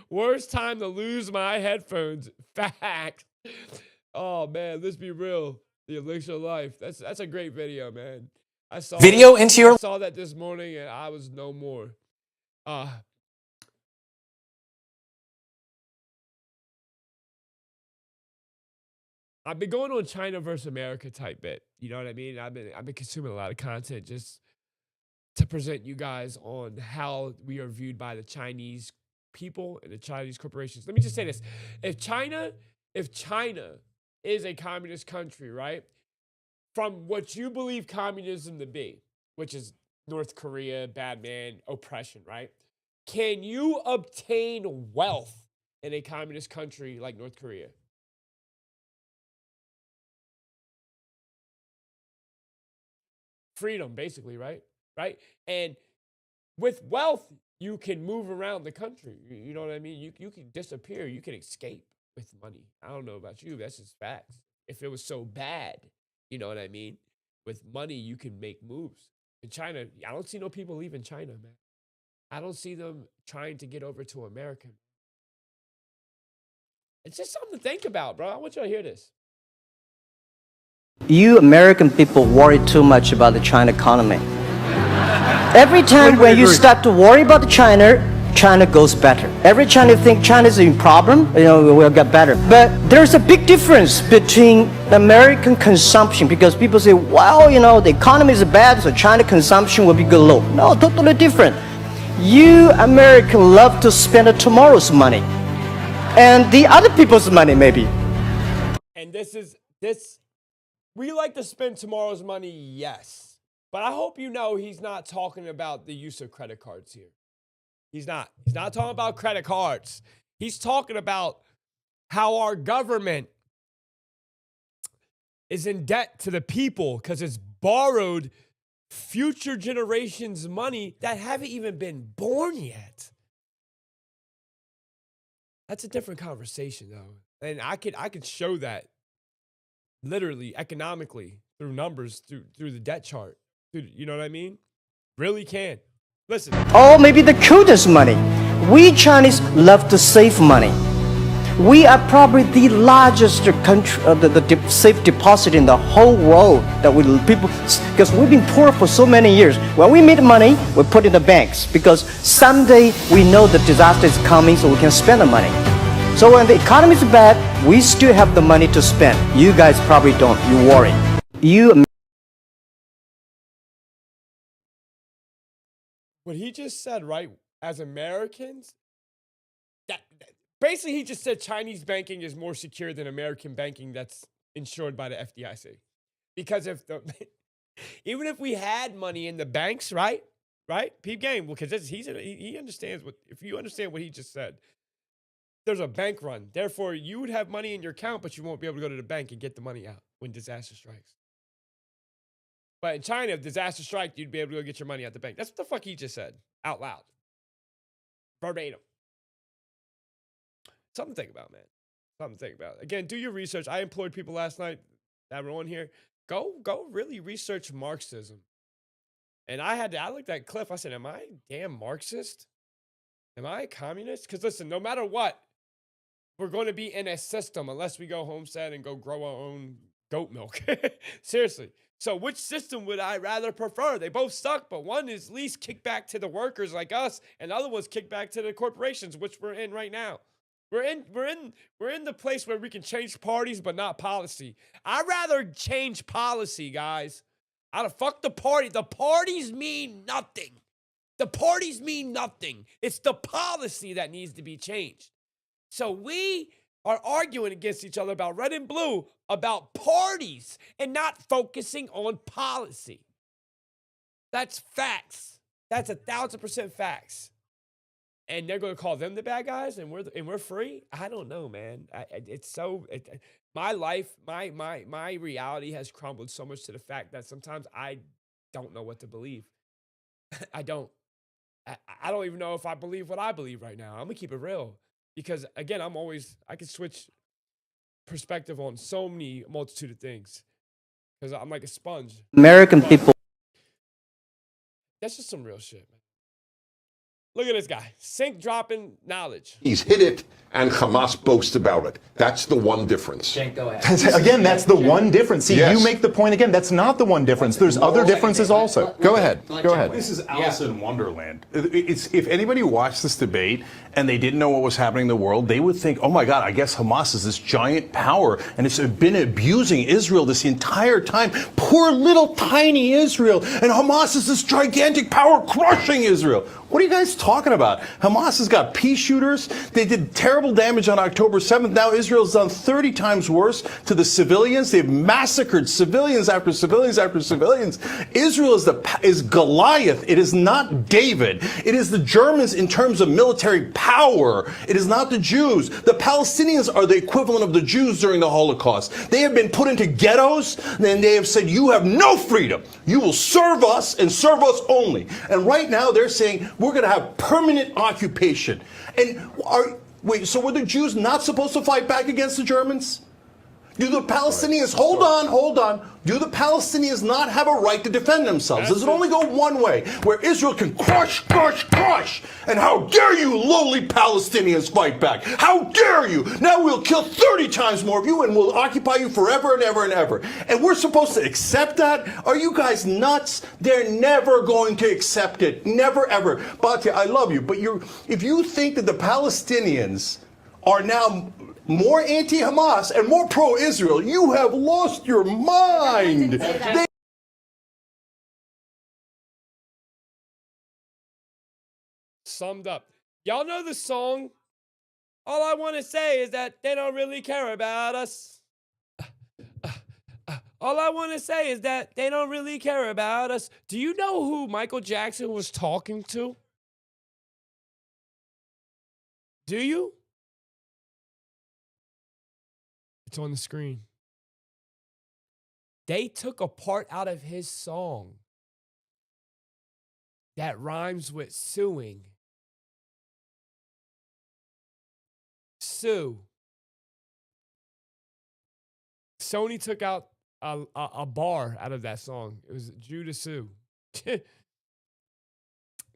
Worst time to lose my headphones. Fact. Oh man, let's be real. The elixir of life. That's a great video, man. I saw that this morning and I was no more. I've been going on China versus America type bit. You know what I mean? I've been consuming a lot of content just to present you guys on how we are viewed by the Chinese people and the Chinese corporations. Let me just say this. If China is a communist country, right? From what you believe communism to be, which is North Korea, bad man, oppression, right? Can you obtain wealth in a communist country like North Korea? Freedom, basically, right? And with wealth, you can move around the country. You know what I mean? You can disappear. You can escape with money. I don't know about you. That's just facts. If it was so bad, you know what I mean? With money, you can make moves. In China, I don't see no people leaving China, man. I don't see them trying to get over to America. It's just something to think about, bro. I want you to hear this. You American people worry too much about the China economy. Every time when you start to worry about China goes better. Every time you think China's in problem, we'll get better. But there's a big difference between American consumption, because people say, well, the economy is bad, so China consumption will be good low. No, totally different. You Americans love to spend tomorrow's money and the other people's money, maybe. And this we like to spend tomorrow's money, yes. But I hope you know he's not talking about the use of credit cards here. He's not. He's not talking about credit cards. He's talking about how our government is in debt to the people because it's borrowed future generations' money that haven't even been born yet. That's a different conversation, though. And I could show that literally, economically, through numbers, through the debt chart. Dude, you know what I mean? Really can. Listen. Or maybe the cutest money. We Chinese love to save money. We are probably the largest country, the safe deposit in the whole world that because we've been poor for so many years. When we make money, we put in the banks because someday we know the disaster is coming, so we can spend the money. So when the economy is bad, we still have the money to spend. You guys probably don't. You worry. What he just said, right? As Americans, basically he just said Chinese banking is more secure than American banking that's insured by the FDIC. Because even if we had money in the banks, right? Peep game, because he understands if you understand what he just said, there's a bank run. Therefore, you would have money in your account, but you won't be able to go to the bank and get the money out when disaster strikes. But in China, if disaster strikes, you'd be able to go get your money out the bank. That's what the fuck he just said out loud. Verbatim. Something to think about, man. Something to think about. Again, do your research. I employed people last night that were on here. Go really research Marxism. And I looked at Cliff. I said, am I damn Marxist? Am I a communist? Because listen, no matter what, we're going to be in a system unless we go homestead and go grow our own goat milk. Seriously. So which system would I rather prefer? They both suck, but one is least kickback to the workers like us, and the other one's kickback to the corporations, which we're in right now. We're in the place where we can change parties, but not policy. I'd rather change policy, guys. Fuck the party. The parties mean nothing. The parties mean nothing. It's the policy that needs to be changed. So we are arguing against each other about red and blue, about parties, and not focusing on policy. That's facts. That's 1,000% facts. And they're going to call them the bad guys, and we're free. I don't know, man. My life, my reality has crumbled so much to the fact that sometimes I don't know what to believe. I don't even know if I believe what I believe right now. I'm gonna keep it real because again, I can switch perspective on so many multitude of things because I'm like a sponge. American people. That's just some real shit, man. Look at this guy, sink dropping knowledge. He's hit it, and Hamas boasts about it. That's the one difference. Cenk, go ahead. Again, that's the one difference. See, you make the point again. That's not the one difference. There's other differences also. Go ahead. Go ahead. This is Alice in Wonderland. If anybody watched this debate and they didn't know what was happening in the world, they would think, oh my God, I guess Hamas is this giant power and it's been abusing Israel this entire time. Poor little tiny Israel. And Hamas is this gigantic power crushing Israel. What are you guys talking about? Hamas has got pea shooters. They did terrible damage on October 7th. Now Israel's done 30 times worse to the civilians. They've massacred civilians after civilians after civilians. Israel is Goliath. It is not David. It is the Germans in terms of military power. It is not the Jews. The Palestinians are the equivalent of the Jews during the Holocaust. They have been put into ghettos, and they have said, you have no freedom. You will serve us and serve us only. And right now they're saying, we're going to have permanent occupation. And so were the Jews not supposed to fight back against the Germans? Do the Palestinians, hold on, do the Palestinians not have a right to defend themselves? Does it only go one way, where Israel can crush? And how dare you lowly Palestinians fight back? How dare you? Now we'll kill 30 times more of you and we'll occupy you forever and ever and ever. And we're supposed to accept that? Are you guys nuts? They're never going to accept it. Never, ever. Batya, I love you, but if you think that the Palestinians are now more anti-Hamas and more pro-Israel, you have lost your mind. Summed up. Y'all know the song? All I want to say is that they don't really care about us. All I want to say is that they don't really care about us. Do you know who Michael Jackson was talking to? Do you? It's on the screen. They took a part out of his song that rhymes with suing. Sue. Sony took out a bar out of that song. It was Judas Sue.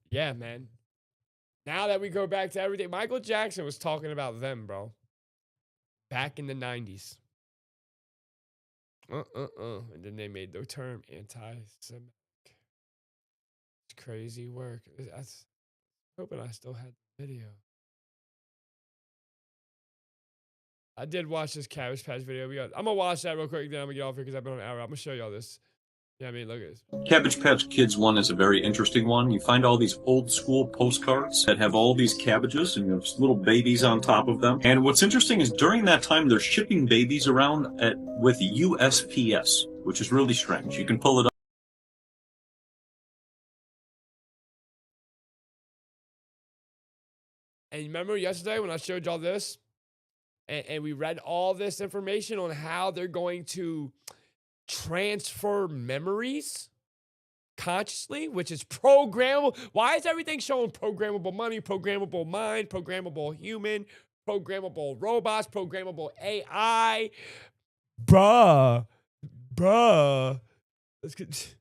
Yeah, man. Now that we go back to everything, Michael Jackson was talking about them, bro. Back in the 90s. And then they made the term anti-Semitic. It's crazy work. I was hoping I still had the video. I did watch this Cabbage Patch video. I'm gonna watch that real quick, then I'm gonna get off here because I've been on an hour. I'm gonna show y'all this. Yeah, I mean, look at this. Cabbage Patch Kids one is a very interesting one. You find all these old school postcards that have all these cabbages and there's little babies on top of them. And what's interesting is during that time, they're shipping babies around with USPS, which is really strange. You can pull it up. And remember yesterday when I showed y'all this? And we read all this information on how they're going to transfer memories consciously, which is programmable. Why is everything showing programmable money, programmable mind, programmable human, programmable robots, programmable AI? Bruh. Let's get...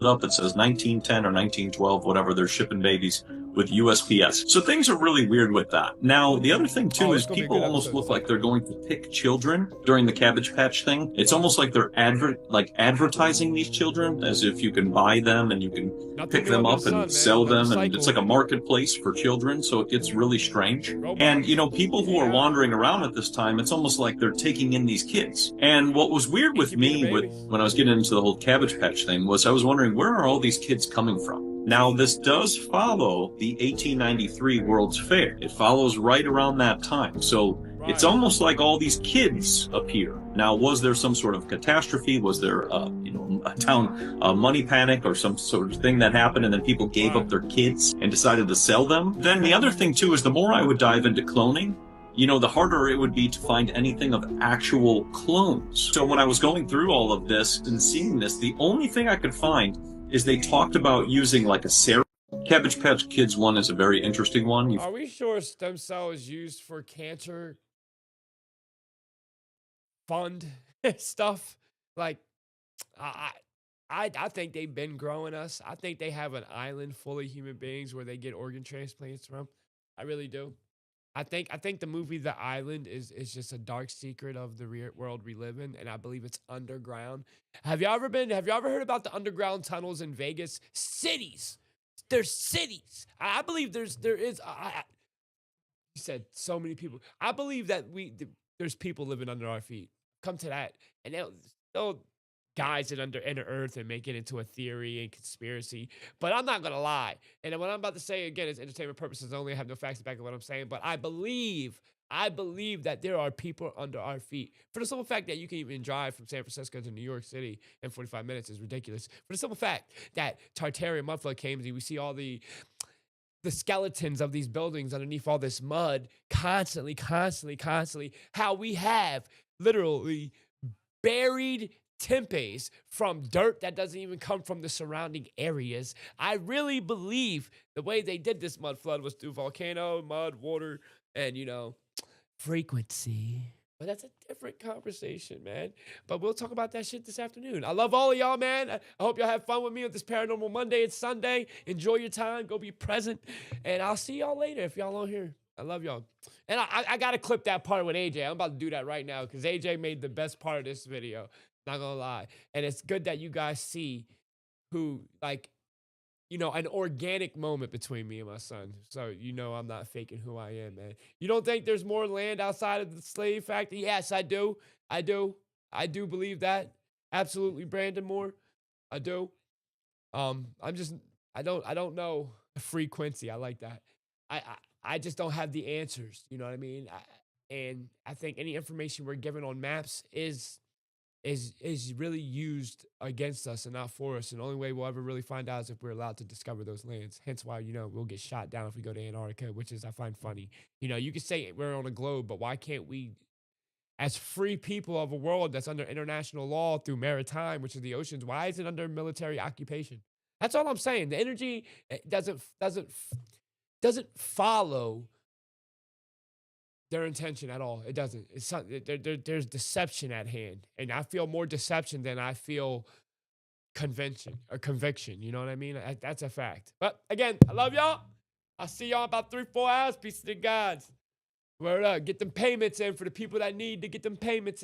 Up, it says 1910 or 1912, whatever, they're shipping babies with USPS. So things are really weird with that. Now, the other thing too is people almost look like they're going to pick children during the Cabbage Patch thing. It's almost like they're advertising these children as if you can buy them and you can pick them up and sell them, and it's like a marketplace for children, so it gets really strange. And you know, people who are wandering around at this time, it's almost like they're taking in these kids. And what was weird with me when I was getting into the whole Cabbage Patch thing was I was wondering, where are all these kids coming from? Now, this does follow the 1893 World's Fair. It follows right around that time. So it's almost like all these kids appear. Now, was there some sort of catastrophe? Was there, a town money panic or some sort of thing that happened and then people gave up their kids and decided to sell them? Then the other thing, too, is the more I would dive into cloning, you know, the harder it would be to find anything of actual clones. So when I was going through all of this and seeing this, the only thing I could find is they talked about using like a serum. Cabbage Patch Kids one is a very interesting one. Are we sure stem cell is used for cancer fund stuff? Like, I think they've been growing us. I think they have an island full of human beings where they get organ transplants from. I really do. I think the movie The Island is just a dark secret of the real world we live in, and I believe it's underground. Have you ever heard about the underground tunnels in Vegas? Cities. There's cities. I believe there is. You said so many people. I believe that there's people living under our feet. Come to that, and they'll guys it under earth and make it into a theory and conspiracy. But I'm not gonna lie, and what I'm about to say again is entertainment purposes only. I have no facts to back up what I'm saying, but I believe that there are people under our feet. For the simple fact that you can even drive from San Francisco to New York City in 45 minutes is ridiculous. For the simple fact that Tartarian mudflood came, and we see all the skeletons of these buildings underneath all this mud constantly, how we have literally buried tempes from dirt that doesn't even come from the surrounding areas. I really believe the way they did this mud flood was through volcano, mud, water, and, frequency. But that's a different conversation, man. But we'll talk about that shit this afternoon. I love all of y'all, man. I hope y'all have fun with me on this Paranormal Monday. It's Sunday. Enjoy your time. Go be present. And I'll see y'all later if y'all on here. I love y'all. And I got to clip that part with AJ. I'm about to do that right now because AJ made the best part of this video. Not gonna lie. And it's good that you guys see who, an organic moment between me and my son. So, I'm not faking who I am, man. You don't think there's more land outside of the slave factory? Yes, I do. I do believe that. Absolutely, Brandon Moore. I do. I don't know the frequency. I like that. I just don't have the answers. You know what I mean? And I think any information we're given on maps is is really used against us and not for us. And the only way we'll ever really find out is if we're allowed to discover those lands. Hence why, we'll get shot down if we go to Antarctica, which is, I find funny. You could say we're on a globe, but why can't we, as free people of a world that's under international law through maritime, which is the oceans, why is it under military occupation? That's all I'm saying. The energy doesn't follow their intention at all. It doesn't. It's there's deception at hand, and I feel more deception than I feel conviction. You know what I mean? That's a fact. But again, I love y'all. I'll see y'all in about 3-4 hours. Peace to the gods. Word up. Get them payments in for the people that need to get them payments in.